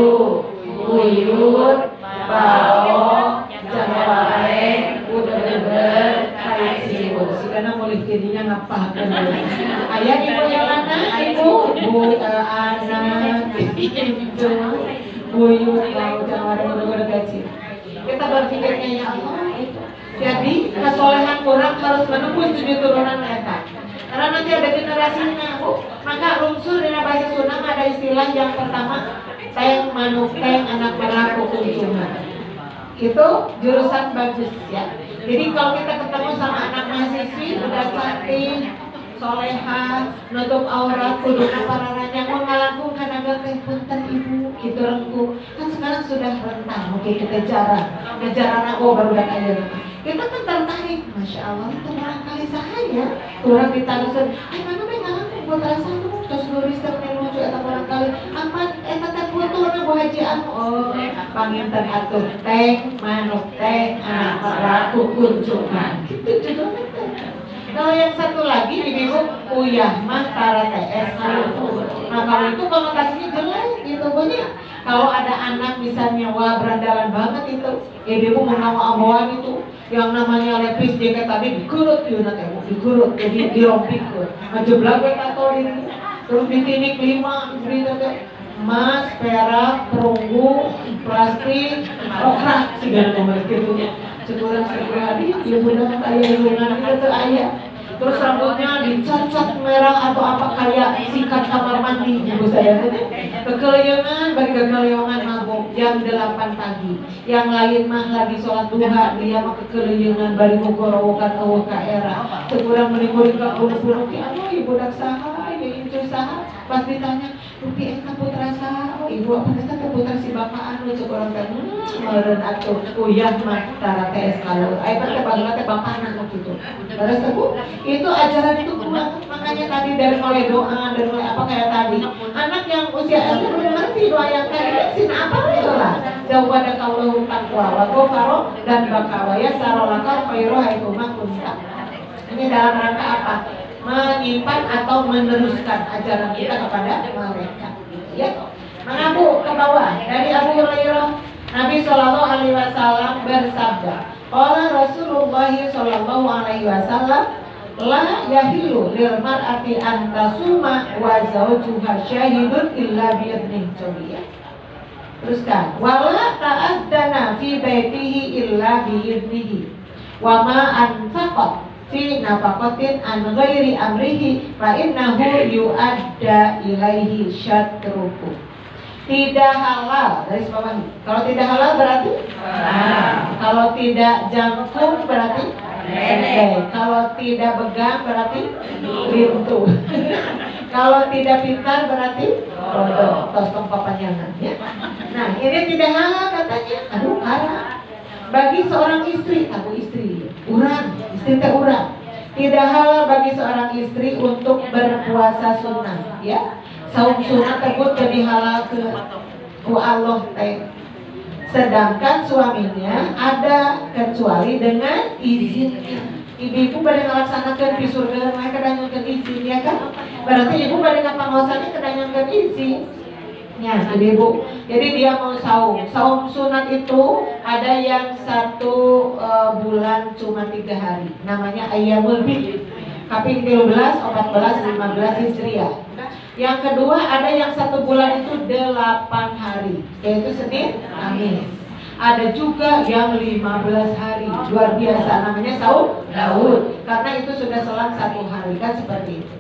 buyut, bau, jangaware, udeg-udeg, kai ciwur. Karena mulai jadinya ngapain? Ayah ibu yang mana? Ibu, anak, incu, buyut, bau, jangaware, udeg-udeg, kai ciwur. Kita berpikirnya ya Allah itu. Jadi kesolehan orang harus menembus 7 turunan eta. Karena nanti ada generasinya Bu. Maka unsur dalam bahasa Sunda ada istilah yang pertama teng manuk teng anak beraku kunjungan. Itu jurusan bagus ya. Jadi kalau kita ketemu sama anak mahasiswi udah cantik, soleha, nutup aurat, kuduna pararanya, mau ngalaku karena teh punten ibu, gitu rengku. Kan sekarang sudah rentang, mungkin kita jarang, anak baru dan aja. Kita kan tertarik, masya Allah itu barangkali sahaya. Orang ditaruhkan, mana nih ngalaku buat rasa tuh, terus nulis terus lucu atau barangkali apa? Teh fotonya bu haji oh, panginten atuh teh manuk teh anak beraku kunjungan. Gitu judulnya. Kalau yang satu lagi ibu uyah mah tara TS. Nah kalau itu konotasinya jelek gitu punya. Kalau ada anak misalnya wah berandalan banget itu, ibu mengawa-awaan itu yang namanya lepis jaket tadi dikurut yuk nanti dikurut jadi dirompikut ngejeblak atau ini terus ditinik 5 diberi emas, perak, perunggu, plastik, okra segala nomor gitu ya. Sekurang hari ya mudah kayak lingkungan itu ayah. Terus rambutnya dicat merah atau apa kayak sikat kamar mandi ibu saya kekeliangan bagi kekeliangan mabuk jam 8 pagi yang lain mah lagi sholat duha dia mah kekeliangan bari mugorowokan ke era sekurang menimbulkan kebunuh-bunuh anu ibu dak saha ya itu saha pas ditanya Rupi eta putra saha ibu apa eta putra si bapak anu sekurang teh meureun atuh uyah mah tara teh kalau aya teh bageuna teh bapana gitu terus tebu itu ajaran itu kuat makanya tadi dari mulai doa dari mulai apa kayak tadi anak yang usia SD belum ngerti doa yang kayak sin apa itu lah jauh pada kaulahu taqwa wa ghafaro dan bakawaya sarolaka khairu haitsu kunta ini dalam rangka apa menyimpan atau meneruskan ajaran kita kepada mereka ya mengaku ke bawah dari Abu Hurairah Nabi Shallallahu Alaihi Wasallam bersabda qala Rasulullah Shallallahu Alaihi Wasallam la yahilu lil mar'ati an tasuma wa zawjuha syahidun illa bi idnih ya. Teruskan wala ta'addana fi baitihi illa bi idnihi wa ma anfaqat fi nafaqatin an ghairi amrihi fa innahu yu'adda ilaihi syatruhu. Tidak halal dari bawah. Kalau tidak halal berarti kalau tidak jangkung berarti kalau tidak begang berarti lintu. Kalau tidak pintar berarti bodoh. Tos papanjangan ya. Nah ini tidak halal katanya. Aduh haram. Bagi seorang istri, aku istri, istri teh urang. Tidak halal bagi seorang istri untuk berpuasa sunnah, ya. Saum sunnah tersebut jadi halal ku Allah teh. Sedangkan suaminya ada kecuali dengan izinnya. Ibu-ibu pada ngelaksanakan di surga mereka kedanyakan izin ya kan? Berarti ibu pada ngapangosannya kedanyakan izin. Ya, ibu. Jadi dia mau saum sunat itu ada yang 1 bulan cuma 3 hari. Namanya Ayyamul Bid. Kaping 13, 14, 15 Hijriah. Yang kedua ada yang 1 bulan itu 8 hari, yaitu Senin, Kamis. Ada juga yang 15 hari, luar biasa namanya saum Daud. Karena itu sudah selang 1 hari kan seperti itu.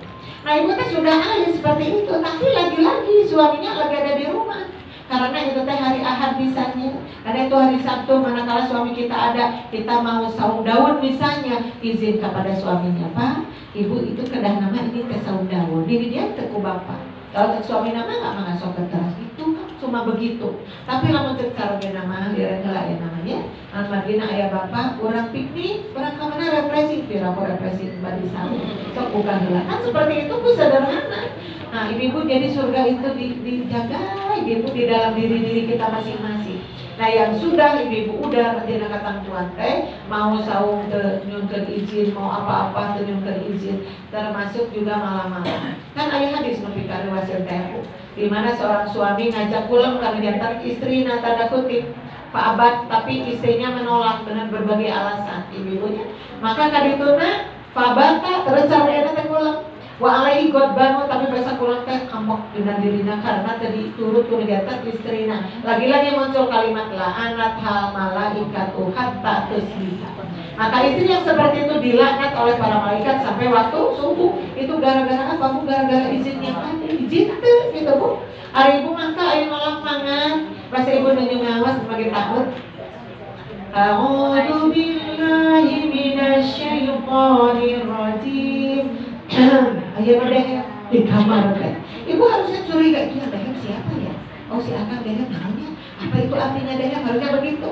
Nah ibu teh sudah ahli seperti itu, tapi lagi-lagi suaminya lagi ada di rumah. Karena itu teh hari Ahad misalnya, karena itu hari Sabtu manakala suami kita ada, kita mau saum Daud misalnya, izin kepada suaminya, Pak, ibu itu kedah nama ini ke saum Daud, ini dia teku bapak. Kalau suami nama nggak mengasok keteras itu cuma begitu. Tapi lamun cek caranya nama direngela ya namanya. Almarhina ayah bapak, orang piknik, orang kemana represi, piraku represi bari saum, sok bukan heula. Kan seperti itu bu sederhana. Nah ibu jadi surga itu dijaga ibu di dalam diri kita masing-masing. Nah yang sudah ibu udah dina katang tuan teh mau saum ke nyunkeun izin mau apa-apa teu nyunkeun izin termasuk juga malam-malam. Kan aya hadis nepi ka riwayat teh di mana seorang suami ngajak pulang karena diantar istri tanda kutip Pak Abad tapi istrinya menolak dengan berbagai alasan ibunya. Maka kadituna Pak Abad terus sareng teh pulang. Wa alaihi godbanu tapi bahasa pulang teh ambek dengan dirinya karena tadi turut kegiatan istrina. Lagi-lagi muncul kalimat la'anat hal malaikatu hatta tusbiha. Maka istri yang seperti itu dilaknat oleh para malaikat sampai waktu subuh. Itu gara-gara apa bu? Gara-gara izinnya tadi. Izin teh gitu bu. Ari ibu mangka aya nolak mangan. Pas ibu nunjuk ngawas sebagai takut. A'udzu billahi minasyaitonir rajim. Ayah Dehem di kamar teh. Ibu harusnya curiga dia Dehem siapa ya? Oh si Akang Dehem namanya. Apa itu artinya Dehem? Harusnya begitu.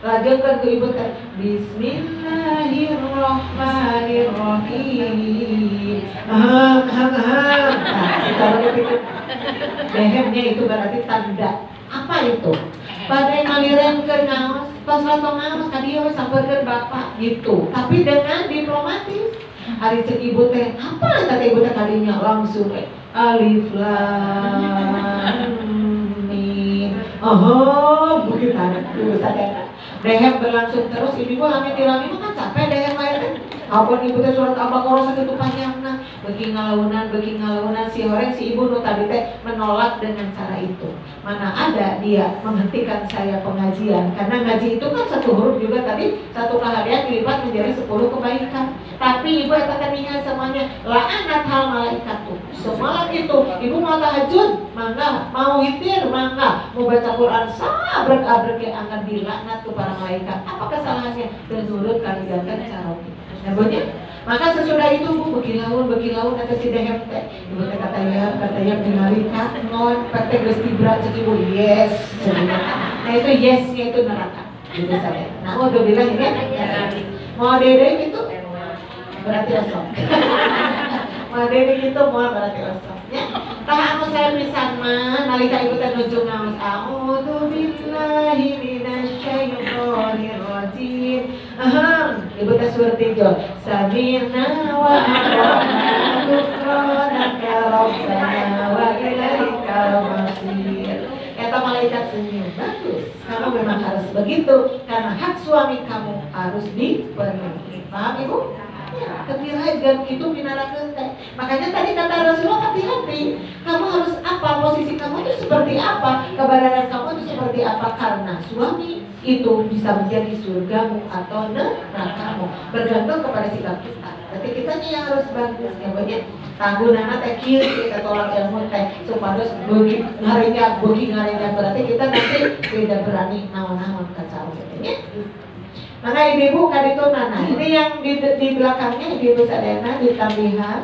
Lanjutkan ke ibu teh. Bismillahirrahmanirrahim. Dehemnya itu berarti tanda. Apa itu? Pada ngaliran ke ngaos, pas lato ngaos tadi sampeurkeun bapak gitu. Tapi dengan diplomatis. hari cek ibu teh apa kata ibu teh kadinya langsung alif lam mim. Oh, begitu ada tuh sadar. Dehem berlangsung terus, ibu lami tilami mah kan capek dehem aja. Ampun ibu teh surat Al-Baqarah sakitu panjangna, beuki ngalaunan si horeng si ibu nu tadi teh menolak dengan cara itu. Mana ada dia menghentikan saya pengajian, karena ngaji itu kan satu huruf juga tadi satu kehadiran dilipat menjadi 10 kebaikan. Tapi ibu eta tadinya semuanya la'anat hal malaikat tuh. Semalam itu ibu mau tahajud, mangga, mau witir, mangga, mau baca Quran sabrek-abrek akan dilaknat kepada malaikat. Apa kesalahannya? Dan nurut kalian cara itu. Nah, maka sesudah itu bu begilaun atau si dehem teh ibu teh katanya mengalihkan non pete geus tibra cek ibu yes. Nah itu yesnya itu neraka gitu saya. Nah udah bilang ini mau dede gitu berarti osok. Mau dede gitu mau berarti osok. Ya, tah anu saya pisan mah nalika ibu teh nuju ngaos a'udzu billahi minasyaitonir rajim. Ibu teh seperti itu. Samirna wa ata'na ghufranaka rabbana wa ilaikal masir. Kata malaikat senyum, bagus. Kamu memang harus begitu karena hak suami kamu harus dipenuhi. Paham ibu? Ya, ketirai dan itu minarakeun teh. Makanya tadi kata Rasulullah hati-hati. Kamu harus apa? Posisi kamu itu seperti apa? Keberadaan kamu itu seperti apa? Karena suami itu bisa menjadi surgamu atau nerakamu, bergantung kepada sikap kita. Berarti kita yang harus bagus ya banyak. Tanggungan teh kieu kita tolak ilmu teh supados beuki ngarinya berarti kita nanti tidak berani naon-naon ka cara ya. Maka ibu kaditu nana, ini yang di belakangnya ibu sadayana ditambihan.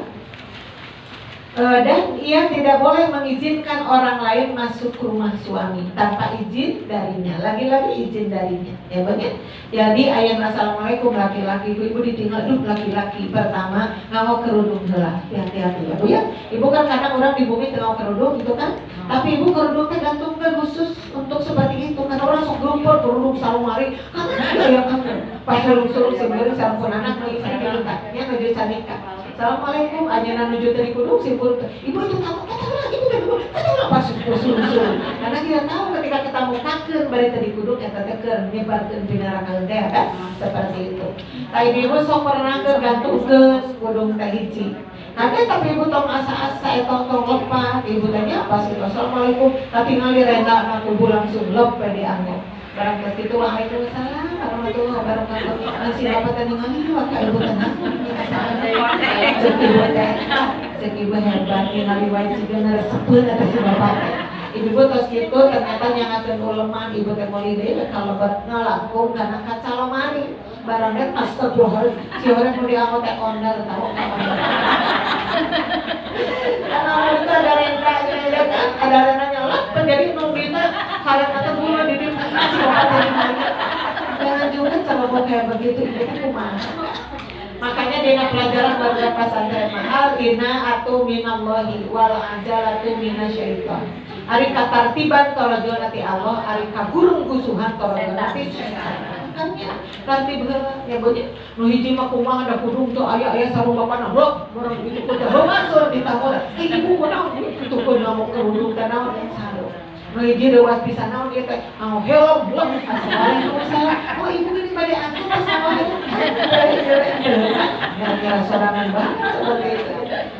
Dan ia tidak boleh mengizinkan orang lain masuk ke rumah suami tanpa izin darinya. Lagi-lagi izin darinya, ya banyak. Jadi ayat assalamualaikum laki-laki, ibu ditinggal duh laki-laki pertama ngawak kerudung heula. Hati-hati ya bu ya. Ibu kan kadang orang di bumi tengah kerudung itu kan. Tapi ibu kerudungnya gantungkan khusus untuk seperti itu. Kan orang sok geupeur kerudung salumari. Kan ya kamu. Pas suruh sendiri sampun anak lagi saya nya nuju canika. Assalamualaikum, ayeuna nuju teh di kudung simpul. Ibu itu tamu kata lagi ibu kata pas suruh. Karena dia tahu ketika kita mukakeun bari teh di kudung eta teh keur nyebarkeun pinarakan teh kan seperti itu. Tah ibu sok pernah keur gantungkeun kudung teh hiji. Nanti tapi ibu tong asa-asa eta tong lepas, ibu tanya apa sih? Assalamualaikum, tapi ngali renda anak ibu langsung lep diangkat. Barang begitu waalaikumsalam warahmatullahi wabarakatuh. Masih dapat tadi ngali maka ibu tenang. Cek ibu hebat ngali wae cigeuna sepeun eta si bapak. Ibu tos kitu ternyata nyangakeun uleman ibu teh meuli deui kalebet ngalangkung kana kaca lemari. Barang teh astagfirullah si urang nu dianggo teh owner tahu ka. Karena itu ada renda ya kan, ada renda nyelak menjadi nungguina kalian atau bulu di masih jangan juga sama kayak begitu itu kumaha. Makanya dina pelajaran beberapa pesantren mahal inna atu minallahi wal ajalatu minasyaiton. Ari katartiban torojol nanti Allah, ari kagurung gusuhan torojol nanti syaitan. Makanya tertib ya bunyi nu hiji mah kumaha ada kudung tuh aya sarung bapana blok urang gitu kudu masuk di tahun ibu kunaon itu kudu ngomong kerudung teh naon sarung. Nu hiji dewas pisan naon ieu teh mau helm blok Waalaikumsalam. Oh ibu gini bade aku pas naon ya sorangan banget seperti itu.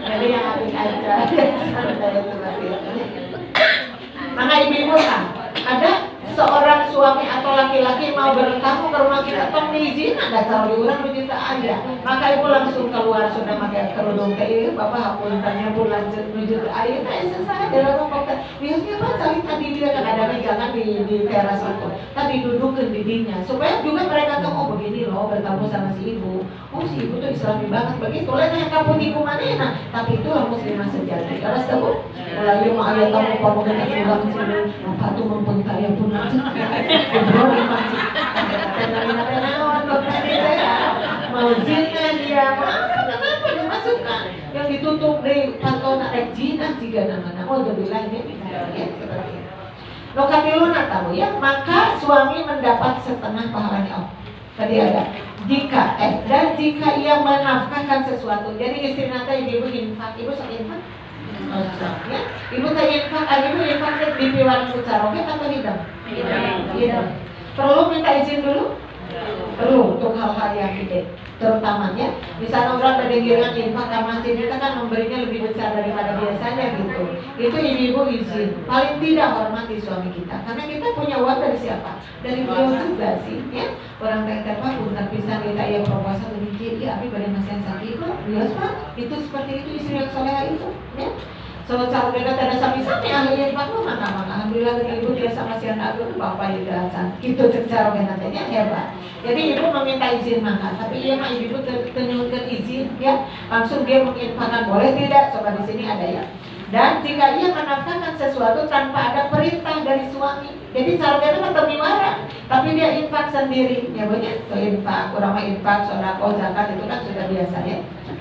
Jadi yang apik aja santai seperti itu. Maka ibu-ibu kan ada seorang suami atau laki-laki mau bertamu ke rumah kita tong diizin ada cara diurang begitu aja maka ibu langsung keluar sudah pakai kerudung teh bapak hapuntennya pun lanjut menuju ke air selesai dalam rumah biasanya apa cari tadi dia kan ada jangan di teras itu tadi duduk di dinya supaya juga mereka tahu oh begini loh bertamu sama si ibu oh si ibu tuh islami banget begitu lain yang kamu di kumanena tapi itu muslimah sejati karena tahu mulai mau ayat tamu kamu kena pulang sini apa tuh mempentar ya pun mau zina dia kenapa dimasukkan yang ditutup di pantau nak zina jika nama oh bilang ini seperti itu. Lokati luna tahu ya maka suami mendapat setengah pahalanya oh tadi ada dan jika ia menafkahkan sesuatu. Jadi istri nanti ibu infak, ibu sok infak. Ya, ibu tanya infak, ibu infak di piwal kucaroke atau hidam? Hidam. Perlu minta izin dulu? Perlu untuk hal-hal yang gede. Terutamanya, misalnya orang ada girangan infak ke masjid, kita kan memberinya lebih besar daripada biasanya gitu. Itu ibu-ibu izin. Paling tidak hormati suami kita, karena kita punya uang dari siapa? Dari beliau juga sih, ya. Orang kata Pak, bukan bisa kita ya proposal lebih kiri, tapi pada masih yang sakit kok. Biasa Pak, itu seperti itu istri yang soleha itu, ya. So, cara kita ada sami-sami ahli infak lu maka alhamdulillah dari ibu dia sama si anak aku bapak juga gitu cara nantinya hebat. Jadi ibu meminta izin makan, tapi iya mah ibu ternyuhkan izin ya, langsung dia menginfakkan boleh tidak? Coba di sini ada ya. Dan jika ia menafkahkan sesuatu tanpa ada perintah dari suami, jadi cara dia tetap marah, tapi dia infak sendiri, ya banyak tuh infak, kurang infak, sodako, zakat itu kan sudah biasa ya.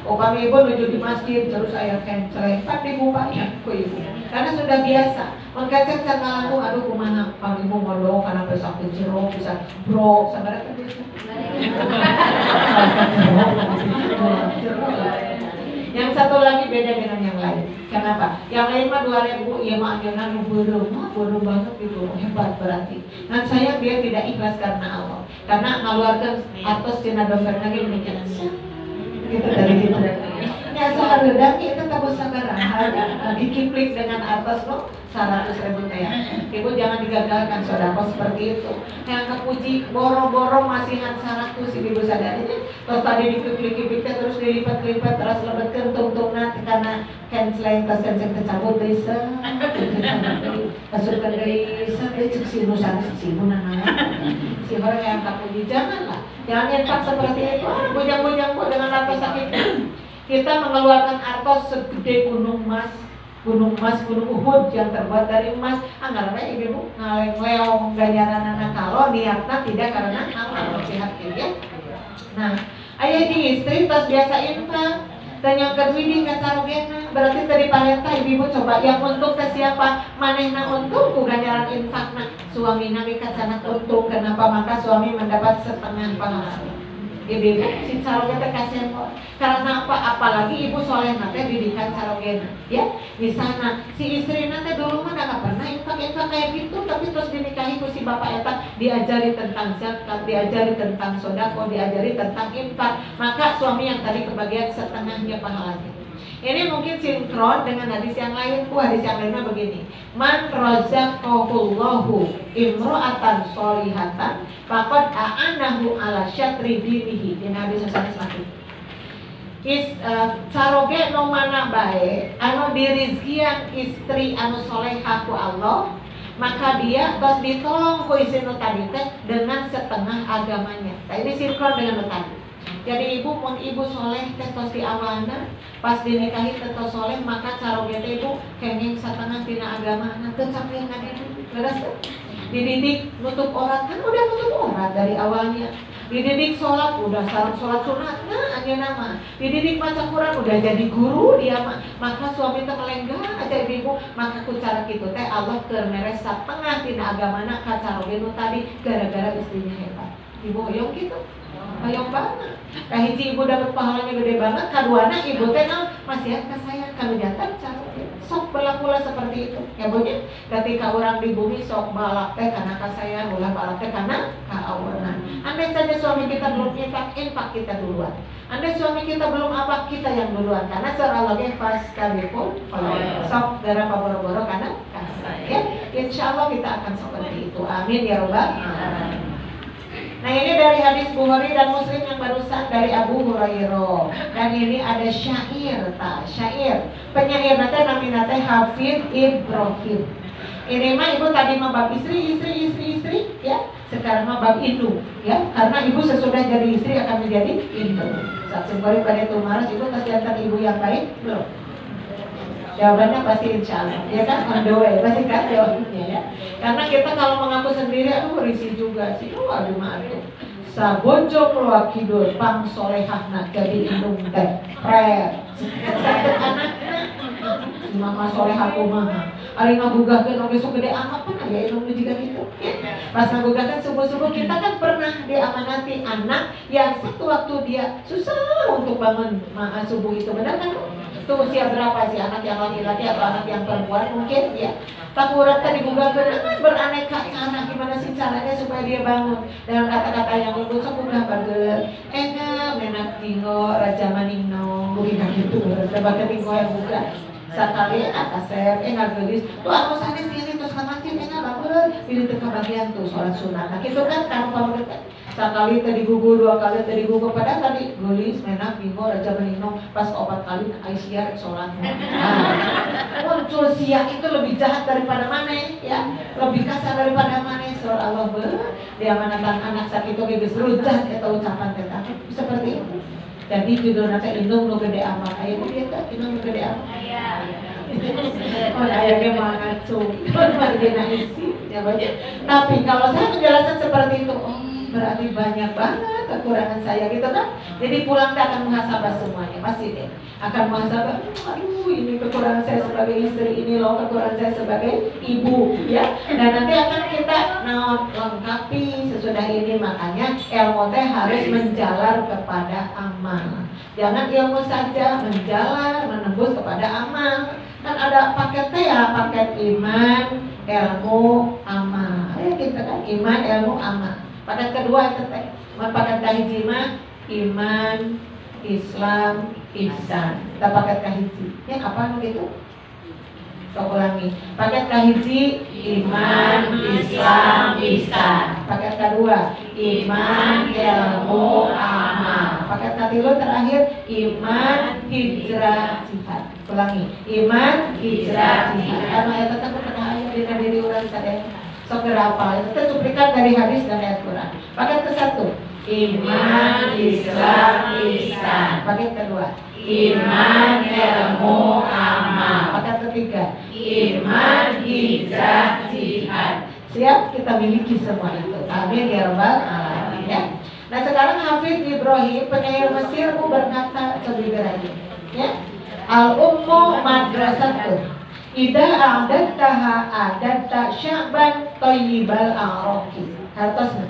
Upami ibu menuju di masjid terus ayah cancel, tapi ibu banyak ku ibu, karena sudah biasa. Mengkacang cara laku, aduh kumana, pang ibu modal karena besok jeruk bisa bro, sabar kan bisa. Yang satu lagi beda dengan yang lain. Kenapa? Yang lain mah 2000, ya mah anjuran bodoh banget gitu, hebat berarti. Dan saya dia tidak ikhlas karena Allah, karena ngaluarkan atas cina dompet lagi demikian. Gitu dari itu. Ya soal gedang itu tabus sakaran dikiplik dengan atas lo 100.000 kayak. Ibu jangan digagalkan sodako seperti itu. Yang kepuji boro-boro masihan 100 ibu sadarinya. Terus tadi dikiplik-kiplik terus dilipat-lipat terus lebetkan tung-tungan karena cancel terus tercabut desa. Masukkan desa cek si nusan si munana. Si orang yang kepuji janganlah. Jangan nyetak seperti itu. Bujang-bujang dengan atas sakit. Kita mengeluarkan artos segede gunung emas, gunung Uhud yang terbuat dari emas. Anggarannya ibu ngaleng-leong ganjaran anak kalau niatnya tidak karena amal berpihak ya. Nah, ayah di istri tas biasa infak, dan yang kedua di kacarogena berarti tadi parenta ibu coba yang untuk ke siapa manehna untuk ku ganjaran infak nah suami nabi kacana untung kenapa maka suami mendapat setengah pahala. Ibu si carogena kasihan kok. Karena apa? Apalagi ibu soleh nanti didikan carogena, ya. Di sana si istri nanti dulu mah nggak pernah infak kayak gitu, tapi terus dinikahi ku si bapak eta diajari tentang zakat, diajari tentang sodako, diajari tentang infak. Maka suami yang tadi kebagian setengahnya pahalanya. Ini mungkin sinkron dengan hadis yang lain. Hadis yang lainnya begini. Man razaqahullahu imro'atan sholihatan faqad a'anahu ala syatri dinihi. Ini hadis yang satu. Caroge no mana bae anu dirizkian istri anu solehah ku Allah, maka dia tos ditolong ku istri nu tadi teh dengan setengah agamanya. Nah, ini sinkron dengan nu tadi. Jadi ibu mun ibu soleh teh tos di awalna pas dinikahi teh tos soleh maka caroge teh ibu kenging setengah tina agamana teu capek kan ibu. Beres dididik nutup aurat kan udah nutup aurat dari awalnya. Dididik sholat udah sholat sunat nah aja nama. Dididik baca Quran udah jadi guru dia maka suami teh melenggang aja ibu maka ku cara kitu teh Allah keur meres satengah tina agamana ka caroge nu tadi gara-gara istrinya hebat. Ibu hoyong gitu. Hoyong banget. Hiji ibu dapat pahalanya gede banget, kaduana ibu teh masih ka saya kalau jantan caroge. Sok berlakulah seperti itu. Ya bunyi ketika orang di bumi sok balak teh karena ka saya, ulah balak teh karena ka Allah. Andai saja suami kita belum infak kita duluan. Andai suami kita belum apa kita yang duluan. Karena surah Allah fas kabipun sok gara boro-boro karena ya. Insya Allah kita akan seperti itu. Amin ya Rabbal alamin. Nah ini dari hadis Bukhari dan Muslim yang barusan dari Abu Hurairah. Dan ini ada syair, syair penyair nanti namanya Hafidz Ibrahim. Ini mah ibu tadi mah bab istri ya. Sekarang mah bab induk ya. Karena ibu sesudah jadi istri akan menjadi induk. Saat sembari pada itu maras ibu kasih antar ibu yang baik belum? Jawabannya pasti insya Allah, ya kan on the way, pasti kan jawabannya ya. Karena kita kalau mengaku sendiri, aduh risih juga sih, aduh maaf. Sabojong loak kidul pang solehahna jadi indung teh prer. Sakit anaknya, mama solehah kumaha. Ari ngagugahkeun oge sok gede amat pun aya indung juga gitu. Pas ngagugahkeun subuh-subuh kita kan pernah diamanat menyemangati anak yang satu waktu dia susah untuk bangun subuh itu, benar kan? Itu usia berapa sih anak yang laki-laki atau anak yang perempuan mungkin ya? Tak kurang tadi Google beraneka cara gimana sih caranya supaya dia bangun dengan kata-kata yang lembut. Semoga bager menak tinggo raja maningno bukan gitu sebagai tinggo yang bukan sekali akaser ngagelis tuh aku sanes diri terus kemacin bagus pilih teka bagian tuh sholat sunat. Nah gitu kan kamu pamer sekali tadi gugur, 2 kali tadi gugur, padahal tadi gulis, menak, bingo, raja menino, pas 4 kali Aisyah sholat. Muncul siang itu lebih jahat daripada mana ya, lebih kasar daripada mana. Surah Allah dia manatan anak sakit oke geus rujat eta ucapan teh seperti itu. Jadi judul nanti indung nu gede amat aya dia teh indung nu gede amat aya. Oh aya ge mah ngaco. Margina isi ya banyak. Tapi kalau saya menjelaskan seperti itu, berarti banyak banget kekurangan saya gitu kan. Jadi pulang dia akan muhasabah semuanya, pasti deh akan muhasabah. Aduh ini kekurangan saya sebagai istri, ini loh kekurangan saya sebagai ibu ya. Dan nanti akan kita lengkapi sesudah ini. Makanya ilmu teh harus menjalar kepada amal. Jangan ilmu saja, menjalar menembus kepada amal. Kan ada paket teh ya, paket iman, ilmu, amal. Ya kita kan iman, ilmu, amal. Paket kedua itu teh, paket kahiji mah iman, Islam, ihsan. Kita paket kahiji. Ya apa gitu? Saya ulangi. Paket kahiji iman, Islam, ihsan. Paket kedua iman, ilmu, amal. Paket katilu terakhir iman, hijrah, jihad. Ulangi. Iman, hijrah, jihad. Karena ayat tetap percaya diri orang sadaya. Segera apa? Itu cuplikan dari hadis dan ayat Quran. Paket ke-1 iman, Islam, ihsan. Paket kedua iman, ilmu, amal. Paket ketiga iman, hijrah, jihad. Siap kita miliki semua itu. Amin ya rabbal alamin ya. Nah sekarang Hafidz Ibrahim penyair Mesir berkata lebih lagi ya. Al-ummu madrasatun Ida a'adattaha a'adatta sya'ban thayyibal a'raqi. Hartosna.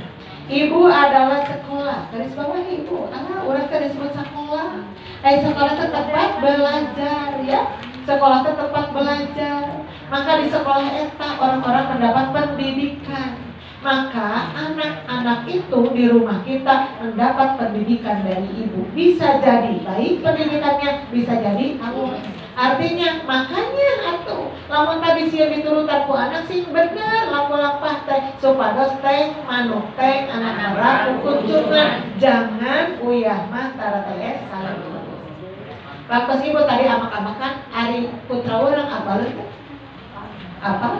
Ibu adalah sekolah. Garis bawah ibu. Orang disebut sekolah. Sekolah itu tempat belajar ya. Sekolah itu tempat belajar. Maka di sekolah eta orang-orang mendapat pendidikan. Maka anak-anak itu di rumah kita mendapat pendidikan dari ibu. Bisa jadi baik pendidikannya, bisa jadi halus. Artinya makanya atuh lamun tadi sieu diturutan ku anak sing bener lampah teh supados teh manuk teh anak merak kucungan jangan uyah mah tara teh salah. Lapas ibu tadi amak-amakan ari putra urang apa leuh? Apa?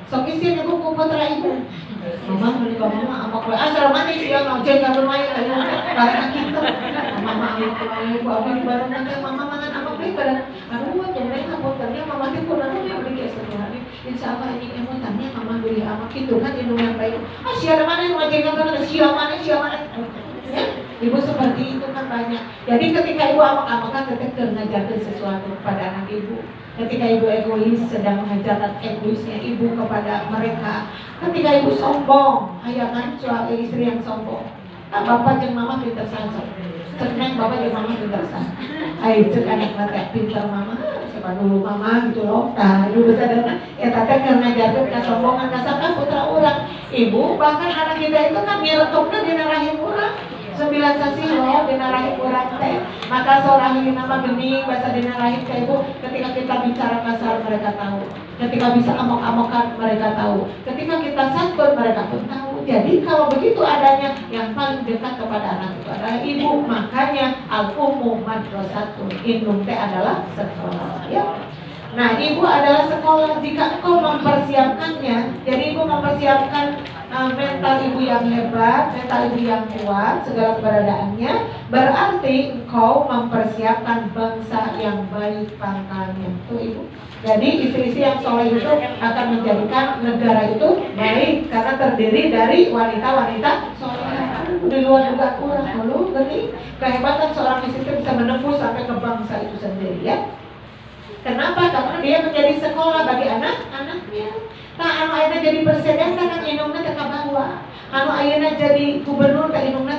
Sok isi buku putra ibu. Mama beli mama amak we asal manis ya ngojek ka lumayan karena kita. Mama ibu abi bareng teh mama mangan amak we kada aduh jangan hapuntennya mama teh kunaon we beli satu hari. Insyaallah ini emang tanya mama beli amak itu kan indung yang baik. Sia mana ngojek ka kana sia mana. Ya, ibu seperti itu kan banyak. Jadi ketika ibu amak-amakan tetap mengajarkan sesuatu kepada anak ibu. Ketika ibu egois sedang mengajarkan egoisnya ibu kepada mereka. Ketika ibu sombong, ayah kan suami istri yang sombong. Nah, bapak jeung mama pintar saja. Cek bapak jeung mama pintar saja. Ayo cek anak mata pintar mama, siapa dulu mama gitu loh. Nah, ibu bisa dengar. Ya tapi karena ngajarkan kesombongan kasarkan putra orang. Ibu bahkan anak kita itu kan direkomnya di rahim orang. 9 sasi loh dina rahim urang teh. Maka seorang nama geni bahasa dina rahim teh ibu. Ketika kita bicara kasar mereka tahu. Ketika bisa amok-amokan mereka tahu. Ketika kita santun mereka pun tahu. Jadi kalau begitu adanya yang paling dekat kepada anak itu adalah ibu. Makanya al-ummu madrasatun. Indung teh adalah sekolah ya. Nah ibu adalah sekolah. Jika engkau mempersiapkannya, jadi ibu mempersiapkan mental ibu yang hebat, mental ibu yang kuat, segala keberadaannya, berarti engkau mempersiapkan bangsa yang baik pangkalnya. Tuh ibu. Jadi istri-istri yang soleh itu akan menjadikan negara itu baik karena terdiri dari wanita-wanita soleh. Di luar juga kurang dulu, berarti kehebatan seorang istri itu bisa menembus sampai ke bangsa itu sendiri ya. Kenapa? Karena dia menjadi sekolah bagi anak-anaknya. Nah, anu ayeuna jadi presiden kan indungna teh ka bawah. Anu ayeuna jadi gubernur teh indungna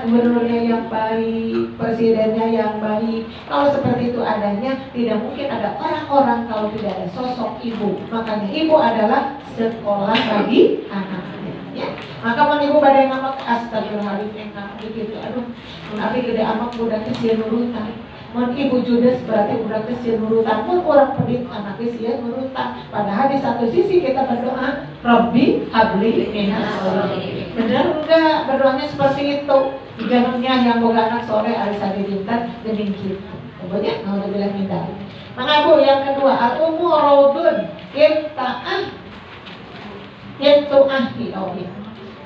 gubernurnya yang baik, presidennya yang baik. Kalau seperti itu adanya, tidak mungkin ada orang-orang kalau tidak ada sosok ibu. Makanya ibu adalah sekolah bagi anaknya. Ya. Maka mun ibu badai ngamak astagfirullahaladzim begitu. Aduh, mun abdi gede amak budak kecil nurutan. Mun ibu judes berarti budak kecil nurutan. Mun orang pedit anak kecil nurutan. Padahal di satu sisi kita berdoa, Rabbi habli minas sholihin. Benar enggak berdoanya seperti itu? Jangannya yang boga anak sore hari sadi dinten geuning kitu. Pokoknya mau bilang minta. Maka Bu, yang kedua, al-ummu raudun ibta'ah itu ahidul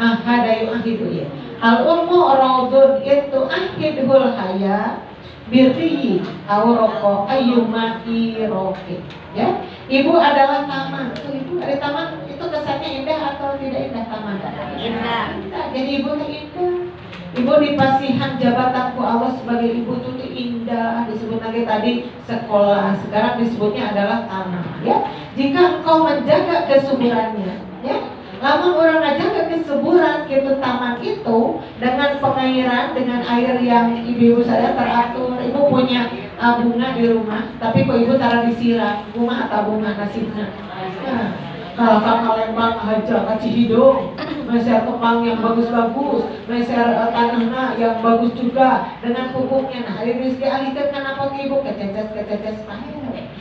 hadayu ahidu ya. Al-ummu raudun itu ahidul haya birri awroko ayyuma iroki. Ya, ibu adalah taman. Ibu dari taman itu kesannya indah atau tidak indah taman? Indah. Jadi ibu indah. Ibu dipasihan jabatanku Allah sebagai ibu itu indah. Disebut lagi tadi sekolah. Sekarang disebutnya adalah taman. Ya, jika engkau menjaga kesuburannya, ya. Lamun orang ngajaga kesuburan gitu taman itu dengan pengairan, dengan air yang ibu saya teratur. Ibu punya bunga di rumah, tapi kok ibu taruh disiram bunga atau bunga nasibnya. Nah, kalau Lembang aja kasih hidung, meser kembang yang bagus-bagus, meser tanahnya yang bagus juga dengan pupuknya. Nah, hari rezeki alihkan kenapa ibu kececes pahit.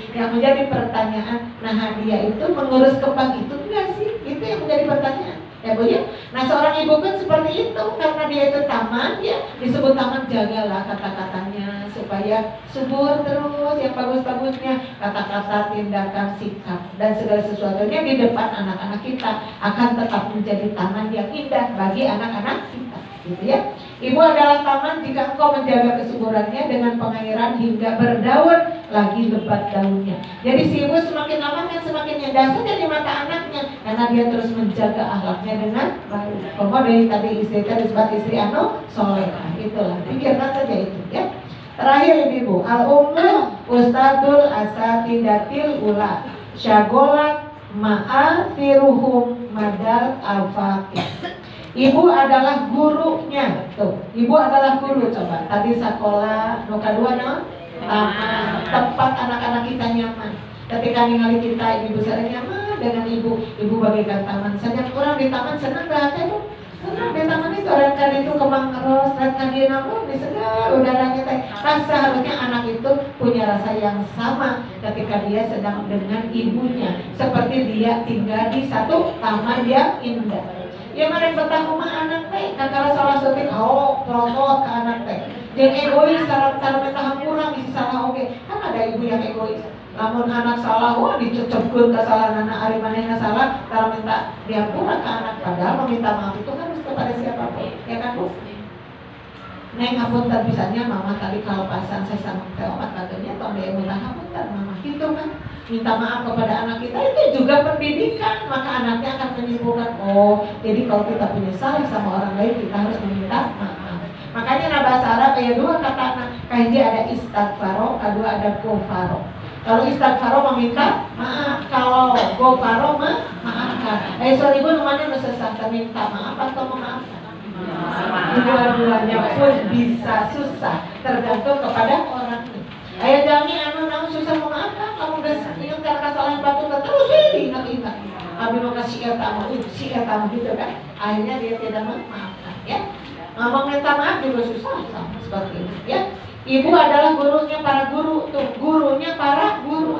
Yang menjadi pertanyaan, nah dia itu mengurus kembang itu enggak sih? Itu yang menjadi pertanyaan. Ya Bu ya. Nah seorang ibu kan seperti itu karena dia itu taman ya, disebut taman, jagalah kata-katanya supaya subur terus yang bagus-bagusnya, kata-kata, tindakan, sikap dan segala sesuatunya di depan anak-anak kita akan tetap menjadi taman yang indah bagi anak-anak kita. Gitu ya. Ibu adalah taman jika engkau menjaga kesuburannya dengan pengairan hingga berdaun lagi lebat daunnya. Jadi si ibu semakin lama kan semakin indah saja di mata anaknya karena dia terus menjaga akhlaknya dengan baik. Pokoknya dari tadi istri disebut istri solehah. Itulah, pikirkan saja itu ya. Terakhir ibu, al-ummu ustadul asatidatil ula syagolat ma'athiruhum madal al-faqih. Ibu adalah gurunya. Tuh, ibu adalah guru. Coba tadi sekolah, nuka dua no? Tempat anak-anak kita nyaman. Ketika ningali kita, ibu saya nyaman dengan ibu. Ibu bagaikan taman. Setiap orang di taman senang gak ada bu? Senang di taman itu orang kan itu kembang ros, kan dia namun disegar udaranya teh. Seharusnya anak itu punya rasa yang sama ketika dia sedang dengan ibunya. Seperti dia tinggal di satu taman yang indah. Ya mana betah rumah anak teh, kakara salah setik, protot ke anak teh. Yang egois, cara minta kurang isi salah oke. Kan ada ibu yang egois. Namun anak salah, wah dicocokkan kesalahan anak hari mana salah, cara minta diampura ke anak. Padahal meminta maaf itu harus kepada siapapun, ya kan Bu? Neng hapunten bisanya mama tadi kalau pasang saya sama teomat katanya tahun dia minta hapunten mama gitu kan. Minta maaf kepada anak kita itu juga pendidikan, maka anaknya akan menyimpulkan jadi kalau kita punya salah sama orang lain kita harus meminta maaf. Makanya nah bahasa Arab ada dua kata anak, kaji ada istighfaro, kedua ada gofaro. Kalau istighfaro meminta maaf, kalau gofaro maafkan. Sorry ibu namanya mesesah minta maaf atau memaafkan. Dua-duanya pun bisa susah tergantung kepada orangnya. Ayah jalani namun susah memaafkan, kamu udah ingat karena kesalahan batu terus ingat. Abi mau kasih tamu gitu kan. Akhirnya dia tidak memaafkan ya. Ngomong minta maaf juga susah sama seperti itu ya. Ibu adalah gurunya para guru tuh, gurunya para guru.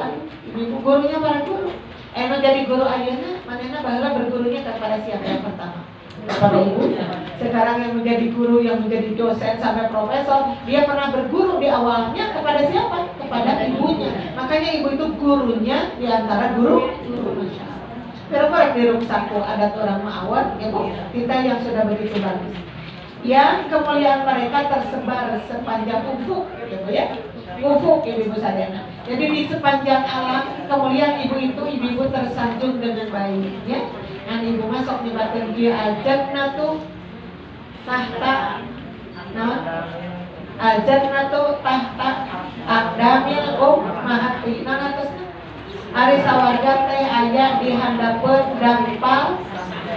Ibu gurunya para guru. Menjadi guru ayahnya, manehna baheula bergurunya kepada siapa yang pertama? Kepada ibunya. Sekarang yang menjadi guru, yang menjadi dosen sampai profesor, dia pernah berguru di awalnya kepada siapa? Kepada ibunya. Makanya ibu itu gurunya di antara guru. Masya Allah. Berapa di ruksaku adat orang Ma'awad, ya Bu? Kita yang sudah begitu bagus. Yang kemuliaan mereka tersebar sepanjang ufuk, ya Bu ya? Ufuk ibu sadana. Jadi di sepanjang alam kemuliaan ibu itu ibu tersanjung dengan baik, ya. Yang ibu masuk di batin dia al-jannatu tahta al-jannatu tahta aqdamil ummahati. Ari sawarga teh aya di handapeun dampal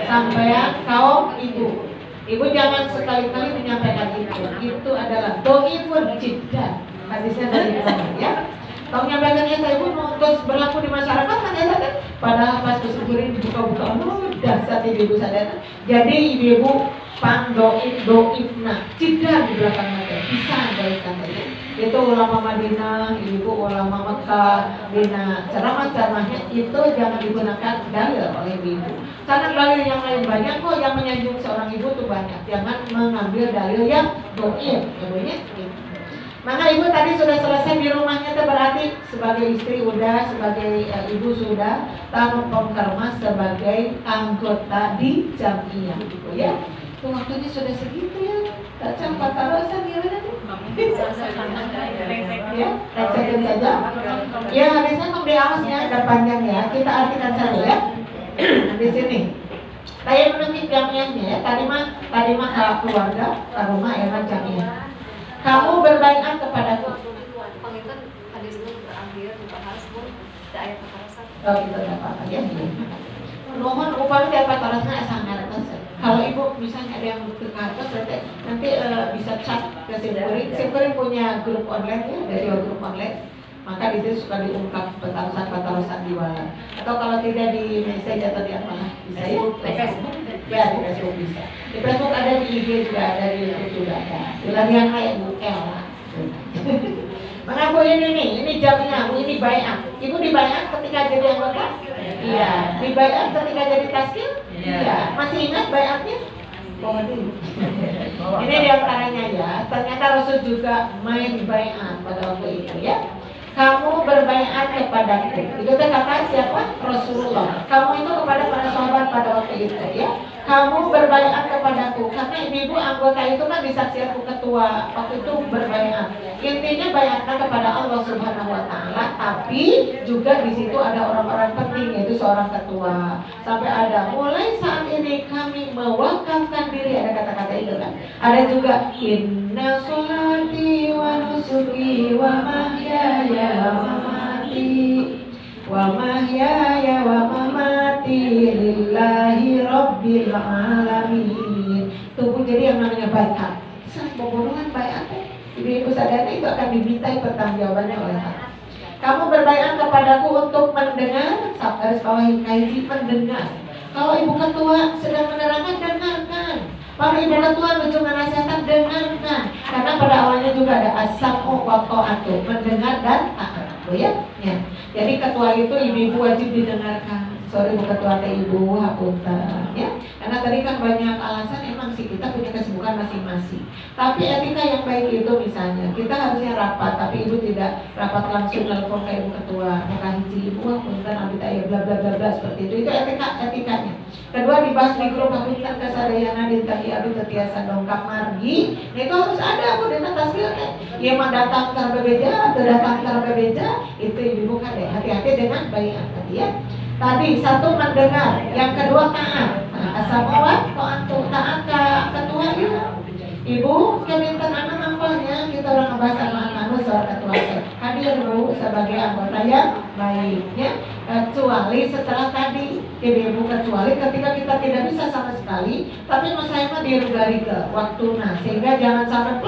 sampean kaum ibu. Ibu jangan sekali-kali menyampaikan itu. Itu adalah doifun jiddan. Hadisnya dari Imam ya. Kalau menyampaikannya saya pun terus berlaku di masyarakat ternyata kan padahal pas kesyukurin dibuka-buka dasar ibu sadar. Jadi ibu doifna jiddan di belakang mata bisa baikkan saja. Itu ulama Madinah, ibu ulama Mekah, bina ceramah-ceramahnya itu jangan digunakan dalil oleh ibu. Karena dalil yang lain banyak kok yang menyanjung seorang ibu tuh banyak. Jangan mengambil dalil yang doif, ibunya. Maka ibu tadi sudah selesai di rumahnya, berarti sebagai istri udah, sebagai ibu sudah, tamu pengkermas sebagai anggota di jamiah, gitu ya. Tuh waktunya sudah segitu ya. Baca 4 tarosan ya benar ya, sekjen saja. Ya habisnya kok di awasnya ada panjang ya. Kita artikan saja ya. Di sini. Saya menunjuk jamiahnya ya. Tadi mah keluarga, ke rumah ya jamiah. Kamu berbaiat kepadaku. Penginten hadisnya terakhir dibahas pun ada ayat kekerasan. Oh itu tidak apa-apa ya. Mohon upaya di ayat kekerasan sangat atas. Kalau ibu misalnya ada yang butuh kartu, nanti bisa chat ke Simpuring. Simpuring punya grup online ya, dari grup online. Maka di situ suka diungkap petarusan di wala. Atau kalau tidak di message atau di apa? Bisa ya? Di Facebook. Ya di Facebook bisa. Di Facebook ada, di IG juga ada, di YouTube juga ada. Yang kayak Bu El lah. Maka Bu ini jamnya, Bu ini bayat. Ibu dibayat ketika jadi anggota? Iya. Dibayat ketika jadi taskil? Iya. Masih ingat bayatnya? Ini diantaranya ya. Ternyata Rasul juga main bayat pada waktu itu ya. Kamu berbaiat kepadaku. Itu kata siapa? Rasulullah. Kamu itu kepada para sahabat pada waktu itu ya. Kamu berbaiat kepadaku. Karena ibu anggota itu kan disaksi aku ketua. Waktu itu berbaiat. Intinya baiatnya kepada Allah Subhanahu Wa Taala. Tapi juga di situ ada orang-orang penting, yaitu seorang ketua. Sampai ada mulai saat ini kami mewakafkan diri, ada kata-kata itu kan. Ada juga inna sholati wa nusuki wa mahyaya wa mamati lillahi rabbil alamin. Tunggu jadi yang namanya baiat. Pembunuhan baiat. Ibu sadarnya itu akan dimintai pertanggungjawabannya oleh Allah. Kamu berbaiat kepadaku untuk mendengar, garis bawahi kaiji mendengar. Kalau ibu ketua sedang menerangkan, dengarkan. Kalau ibu ketua ujung nasihatkan, dengarkan. Karena pada awalnya juga ada as-sam'u wa ta'atu, mendengar dan taat. Ya? Ya. Jadi ketua itu ibu wajib didengarkan. Sorry Bu Ketua teh Ibu hapunten ya. Karena tadi kan banyak alasan, emang sih kita punya kesibukan masing-masing. Tapi etika yang baik itu misalnya kita harusnya rapat, tapi Ibu tidak rapat langsung telepon ke Ibu Ketua, maka hiji Ibu hapunten abdi aya bla bla bla bla seperti itu. Itu etikanya. Kedua dibahas di grup hapunten kasadayana dinten ieu abdi tetiasa dongkap margi. Nah itu harus ada Bu dina tasbih teh. Ieu mah datang ka bebeja, atau datang ka bebeja, itu Ibu kan deh hati-hati dengan baiat tadi ya. Tadi satu mendengar, yang kedua taat. Asamawat, taat ke ketua ya. Ibu kemintaan anak nampaknya kita orang ngebahas anak-anak soal ketua hadir Bu sebagai anggota yang baiknya. Kecuali setelah tadi ibu kecuali ketika kita tidak bisa sama sekali, tapi mas saya mah dirugari ke waktu sehingga jangan sampai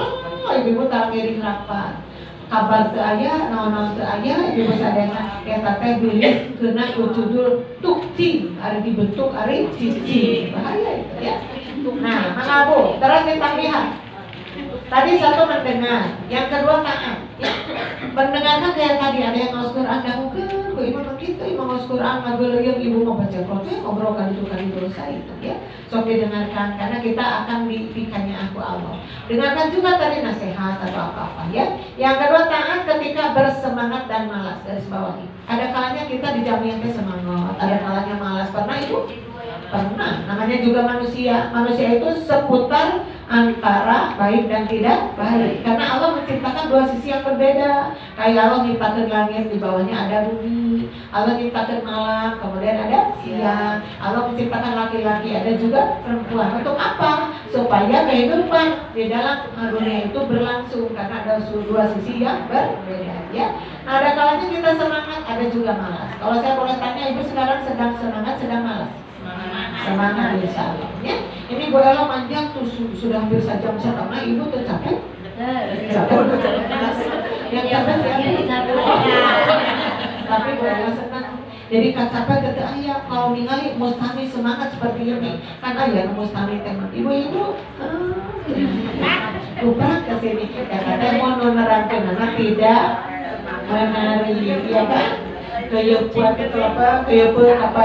ibu tak ngiring rapat. Kabar teu aya, naon-naon teu aya, ibu sadayana eta teh bilih keuna judul tukcing, ari dibentuk ari cicing. Bahaya itu ya. Nah, maka Bu, terus ditambihan. Tadi satu mendengar, yang kedua taat. Ya. Mendengarkan kayak tadi ada yang ngaos Quran dangukeun, ku imam kitu, imam ngaos Quran ngageuleung ibu mau baca Quran, ngobrol kan itu dosa itu ya. Sok didengarkan karena kita akan dipikannya aku Allah. Dengarkan juga tadi nasihat atau apa-apa ya. Yang kedua taat ketika bersemangat dan malas, garis bawahi. Ada kalanya kita di jamiah teh semangat, ada kalanya malas. Pernah Ibu? Pernah. Namanya juga manusia. Manusia itu seputar antara baik dan tidak baik. Karena Allah menciptakan dua sisi yang berbeda. Kayak Allah menciptakan langit, di bawahnya ada bumi. Allah menciptakan malam, kemudian ada siang. Allah menciptakan laki-laki, ada juga perempuan. Untuk apa? Supaya kehidupan di dalam dunia itu berlangsung. Karena ada dua sisi yang berbeda ya. Nah, ada kalanya kita semangat, ada juga malas. Kalau saya boleh tanya, Ibu sekarang sedang semangat, sedang malas? Semangat insya Allah ya. Ini Bu Ella panjang tuh sudah hampir 1 jam setengah, Ibu tuh capek? Yang capek siapa? Tapi Bu Ella senang. Jadi kan capek kata ayah kalau ningali mustami semangat seperti ini. Kan ayah mustami teman ibu-ibu. Lupa kesini katanya mau nerangkan anak tidak menari, ya kan? Kayak buat kelapa, kayak apa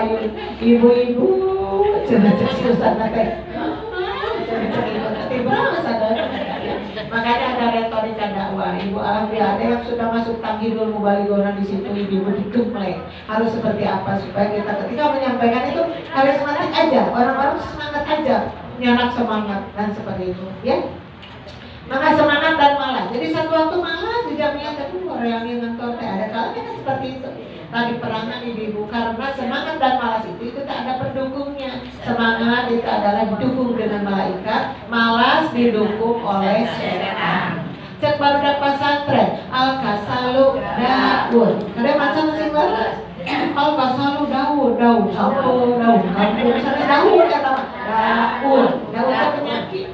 ibu-ibu cerita susah nanti. Makanya ada retorika dakwah. Ibu alhamdulillah ada yang sudah masuk tamhidul mubaligona di situ, ibu digembleng harus seperti apa supaya kita ketika menyampaikan itu karismatik aja, orang-orang semangat aja, nyanak semangat dan seperti itu, ya. Maka semangat dan malas. Jadi satu waktu malas di jamnya kedua orang yang nonton ada kalanya kan seperti itu. Tadi perangan ibu-ibu karena semangat dan malas itu tak ada pendukungnya. Semangat itu adalah didukung dengan malaikat, malas didukung oleh setan. Cek baru dapat pesantren, al-kasalu daun. Kada macam sih baru? Al-kasalu daun, campur daun, misalnya daun kata daun itu penyakit.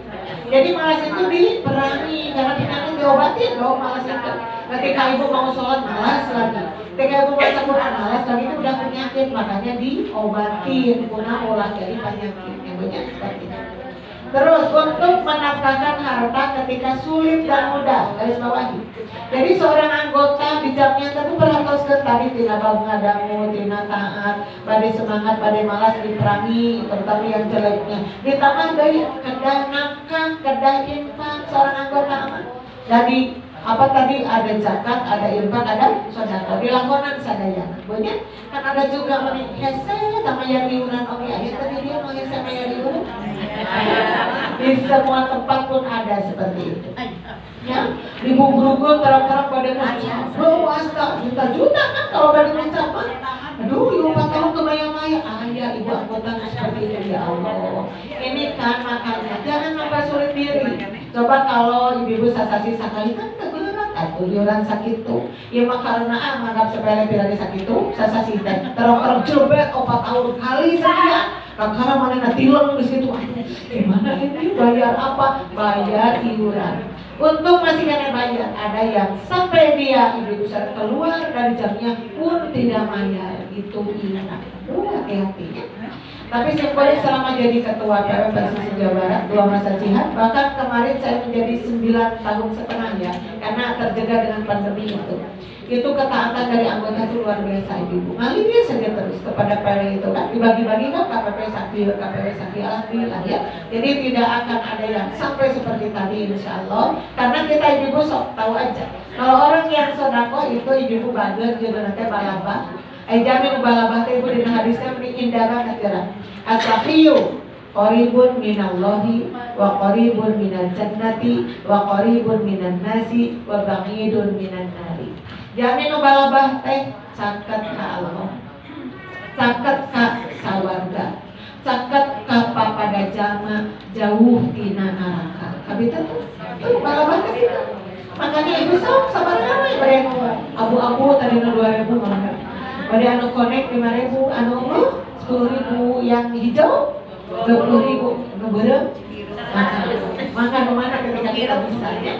Jadi malas itu diperangi karena penyakit diobatin loh malas itu. Ketika ibu mau sholat malas lagi, ketika ibu baca Quran malas lagi itu udah penyakit, makanya diobatin guna olah dari penyakitnya banyak seperti itu. Terus untuk menafkahkan harta ketika sulit dan mudah, garis bawahi. Jadi seorang anggota di jamnya itu berhartos tadi tidak ngadamu, tidak taat, badai semangat, badai malas diperangi, terutama yang jeleknya. Ditambah dari kedah nafkah, kedah infak seorang anggota aman. Jadi apa tadi ada zakat, ada infak, ada sedekah. Dilakonan sadayana. Banyak kan ada juga menik hese sama yang diuran oke ayat tadi dia mau hese sama yang diuran. Di semua tempat pun ada seperti itu. Ya, di Bungrugun terang-terang pada macam, bro, asta juta-juta kan kalau pada macam, aduh, ibu 4 tahun kebayang-bayang, ayah ibu anggota seperti itu ya Allah. Ini kan makanya jangan mempersulit diri. Coba kalau ibu-ibu sasasi sakali kan keberat, atau iuran sakit tuh, ya mah karena menganggap sepele bila sakit tuh, sasasi teh terang-terang cobek 4 tahun kali sekian. Karena mana natileng di situ, gimana ini bayar apa? Bayar iuran. Untuk masih kena bayar, ada yang sampai dia ibu besar keluar dari jamnya pun tidak bayar, itu iuran. Hati-hati ya. Tapi simbolik selama jadi ketua PW Persisi Jawa Barat 2 masa jihad, bahkan kemarin saya menjadi 9 tahun setengah ya, karena terjaga dengan pandemi itu. Itu ketaatan dari anggota itu luar biasa ibu. Ngalir saja terus kepada PW itu kan, dibagi-bagi kan KPP Sakti, alhamdulillah ya. Jadi tidak akan ada yang sampai seperti tadi insya Allah, karena kita ibu sok tahu aja. Kalau orang yang sodako itu ibu bager juga nanti balaba. Jamin balaba ibu dengan hadisnya indara negara. Asahiyu qaribun minallahi wa qaribun minal jannati wa qaribun minan nasi wa ba'idun minan nari. Jamin balabah teh caket ka Allah, caket ka sawarga, caket ka papada jama jauh tina neraka. Kabita tuh balabah teh gitu. Makanya ibu sok sabar we bareng abu-abu tadi 2.000 mah. Bade anu connect 5.000, anu 10.000 yang hijau 20.000 nu beureum. Maka mana ketika kita bisa ya.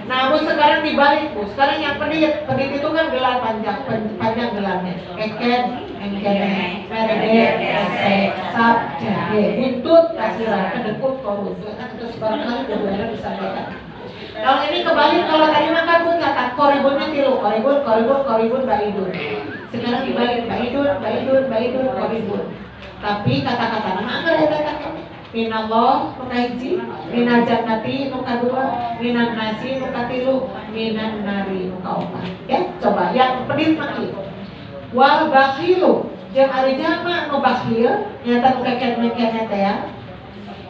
Namun sekarang dibalik bu, sekarang yang pedit itu kan gelar panjang gelarnya. Eket, engkene, merede, ese, sab, jade, buntut, kasiran, kedekut, korut. Terus barangkali dua-duanya disampaikan. Kalau ini kebalik, kalau tadi makan pun kata koribunnya tilu, koribun, baidun. Sekarang dibalik, baidun, koribun. Tapi kata-kata nama anggar ya kata minallah nukaiji, minal jannati nukadua, minan nasi nukatilu, minan nari nukaopat. Ya, coba yang pedit maki. Wal bakhilu, jeung ari jama nu bakhil, nyata nu keket-meketna teh ya.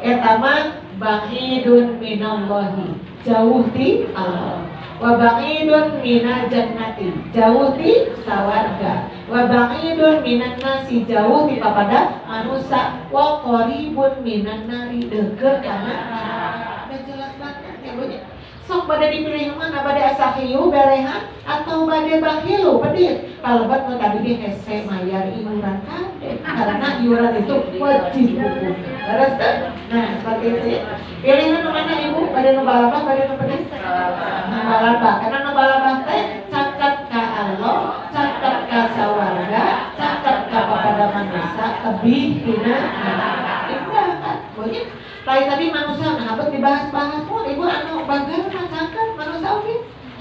Eta mah ba'idun minallahi, jauh di Allah. Wa ba'idun minal jannati, jauh di sawarga. Wa ba'idun minan nasi, jauh di papada manusia. Wa qaribun minan nari, deukeut kana neraka. Udah jelas banget ya Bu. Sok pada dipilih mana, pada asahiyu berehan atau pada bakhilu pedit. Kalau buat tadi dia hese mayar iuran kade karena iuran itu wajib hukum. Beres kan? Nah seperti itu ya. Pilihan mana ibu? Pada nubalabah, pada nupedes? Nubalabah. Karena nubalabah teh cacat ka Allah, cacat ka sawarga, cacat ka kepada manusia, lebih tidak. Indah kan? Boleh? Lain tadi manusia, nah apa dibahas-bahas pun ibu anu bagal cacat manusia oke.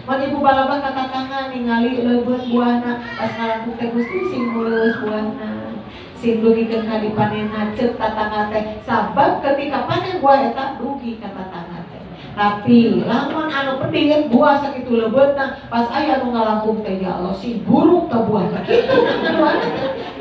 Mun ibu balabah kata tangan ningali leubeut buahna pas ngalantung teh Gusti sing mulus buahna. Sing dugikeun ka dipanenna ceuk tatangga teh sabab ketika panen buah eta dugi ka tatangga teh. Tapi lamun anu pedih buah sakitu leubeutna pas aya anu ngalampung teh ya Allah sing buruk teh buah kitu keduana.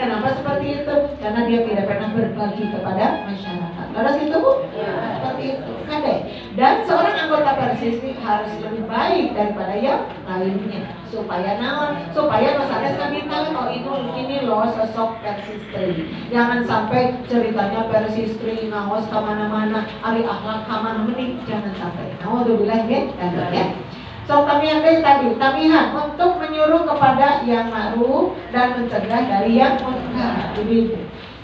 Kenapa seperti itu? Karena dia tidak pernah berbagi kepada masyarakat. Laras itu Bu? Ya. Seperti itu. Kade. Dan seorang anggota Persisri harus lebih baik daripada yang lainnya. Supaya naon? Supaya masalahnya kabintal oh ini loh sosok Persisri. Jangan sampai ceritanya Persisri ngawas kemana-mana, ari akhlak kamana mending jangan sampai. Naudzubillah ya. So tamihan tadi, tamihan untuk menyuruh kepada yang ma'ruf dan mencegah dari yang munkar.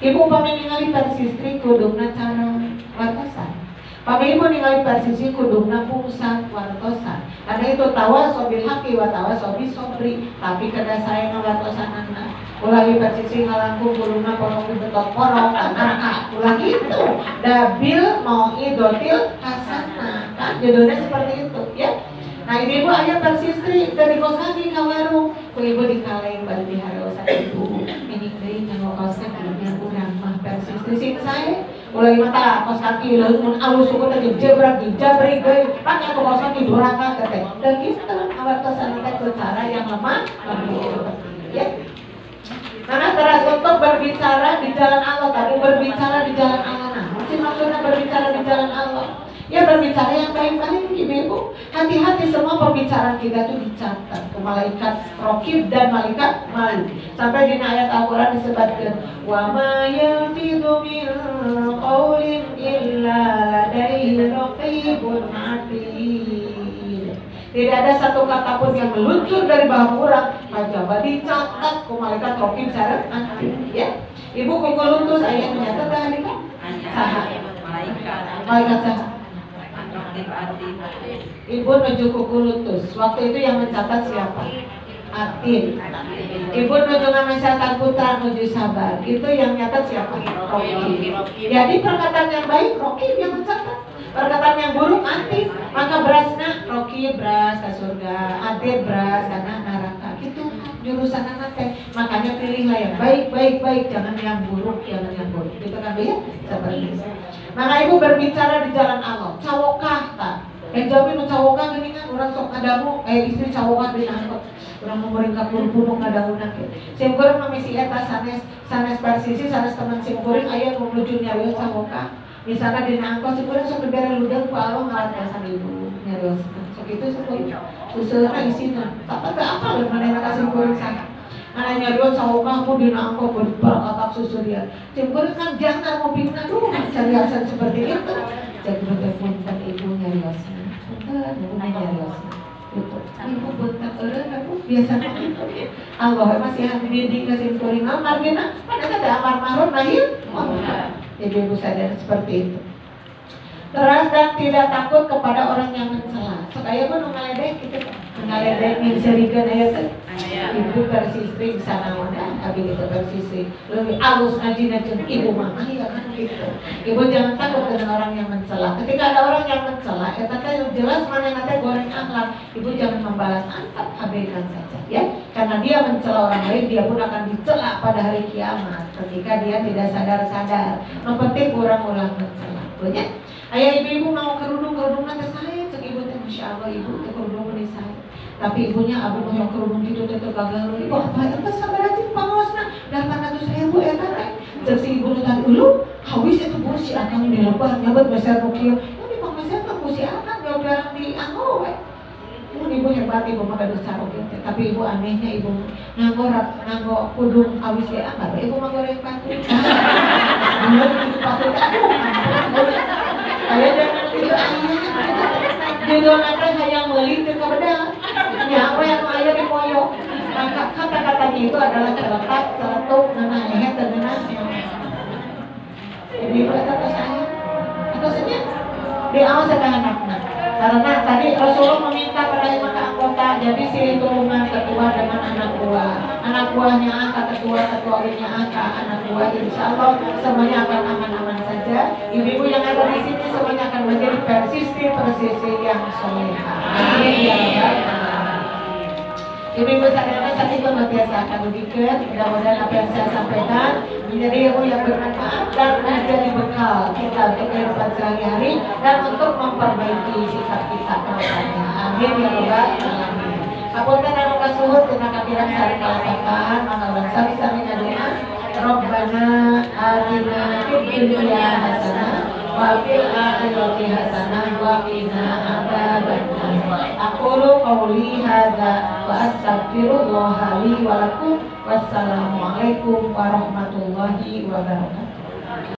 Ibu pami ningali Persisri kudungna cara wartosan. Pami ibu ningali Persisri kudungna pungsan wartosan. Karena itu tawasobil haqi wa tawasobil sobri. Tapi kada saya ngawartosanana. Ulah Persisri ngalangkung kudungna porong betot porong karena ulah itu. Dabil mau idotil hasanah. Kan judulnya seperti itu ya. Nah ini ibu ayah Persisri dari kos kaki ke warung ku ibu dikaleng balik di hareosan ibu ini dari nyawa kos kaki yang kurang mah Persisri sing saya mulai mata kos kaki lalu alus suku tadi jebrak jabrik pakai ke kos kaki duraka teteh dan gitu awal kesan teh cara yang lemah ya. Karena teras untuk berbicara di jalan Allah tapi berbicara di jalan Allah nah maksudnya berbicara di jalan Allah ya berbicara yang baik-baik ibu-ibu. Hati-hati semua pembicaraan kita itu dicatat ke malaikat raqib dan malaikat malik. Sampai di ayat Al-Qur'an disebutkan wa ma yalfidhu min qaulin illa ladaihi raqibun atid. Tidak ada satu kata pun yang meluncur dari bahan orang kajaba dicatat ke malaikat raqib secara atid ya. Ibu kukul luntus ayat menyata tadi kan? Saha. Malaikat saha. Ibu nuju kukulutus. Waktu itu yang mencatat siapa? Atin. Ibu nuju ngamesetan putra nuju sabar. Itu yang nyatat siapa? Raqib. Jadi perkataan yang baik Raqib yang mencatat. Perkataan yang buruk Atin. Maka berasna Raqib beras ke surga, Atin beras karena neraka. Itu jurusan anak teh. Makanya pilihlah yang baik, jangan yang buruk, jangan yang buruk. Gitu kan Bu ya? Seperti itu. Maka ibu berbicara di jalan Allah. Cawokah tak? Jamin cawokah geningan orang sok ngadamu istri cawokah di angkot. Orang memerintah pun ngadamu nake. Sim kuring mamisi eta sanes Persisri sanes teman sim kuring aya nu menuju nyarios cawokah. Misalnya di angkot sim kuring sok bere ludeng ku Allah ngarantasan ibu nyarios. Sok itu sok usulna isina. Tapi teu apa leuh manehna ka sim kuring sana. Anaknya dua cawokah ku dina angkot berakatap susurian. Sim kuring kan jangan mau pindah dulu cariasan seperti itu. Jadi punten ibu nyariosna. Itu ibu bentak aku biasa Allah masih hati di kasih kuring amar gina pada ada amar ma'ruf nahi munkar. Jadi ibu sadar seperti itu. Keras dan tidak takut kepada orang yang mencela. Sekaya pun ngaledek gitu kan. Ngaledek yang serikan aya teh. Ibu Persisri sana wadah abi gitu Persisri. Lebih alus ngaji jeung ibu mah aya kan gitu. Ibu jangan takut dengan orang yang mencela. Ketika ada orang yang mencela, eta teh jelas manehna teh goreng akhlak. Ibu jangan membalas antap abaikan saja ya. Karena dia mencela orang lain, dia pun akan dicela pada hari kiamat ketika dia tidak sadar-sadar. Yang penting kurang-kurang mencela. Punya ayah ibu-ibu mau kerudung nanti saya cek ibu teh masya Allah ibu teh kerudung di saya. Tapi ibunya abu mau yang kerudung gitu teh gagal ibu apa eta sabar aja pangosna dan saya bu eta rek. Cek si ibu teh dulu hawis itu bu si akang dilebar nyabat meser nu kieu. Ini pangosna teh bu si akang jarang dianggo we. Ibu hebat ibu mah gaduh sarok teh. Tapi ibu anehnya ibu nganggo kudung awis ya amar ibu mah goreng patu. Dulu itu patu saya jangan tidur judul nanti hayang meuli teu kabeda nya we anu aya di poyo kata-katanya itu adalah celetak celetuk nana hehe teu nana ibu atau saya atau saja di awal sedang anaknya. Karena tadi Rasulullah meminta pada maka anggota jadi silaturahmi ketua dengan anak buahnya angka ketuanya angka anak buah, insya Allah semuanya akan aman-aman saja. Ibu-ibu yang ada di sini semuanya akan menjadi persisi yang solehah. Amin ya rabbal alamin. Ibu-ibu sekalian tadi biasa akan begitu. Mudah-mudahan apa yang saya sampaikan menjadi ilmu yang bermanfaat dan menjadi bekal kita untuk kehidupan sehari-hari dan untuk memperbaiki sikap kita ke depannya. Amin ya rabbal alamin. Apunten anu kasuhun tina kapiran sari kalasakan mangga sami-sami ngadoa. Rabbana atina fid dunya hasanah wa fil akhirati hasanah wa qina adzabannar. Aqulu qouli hadza wa astaghfirullah li wa lakum. Wassalamualaikum warahmatullahi wabarakatuh.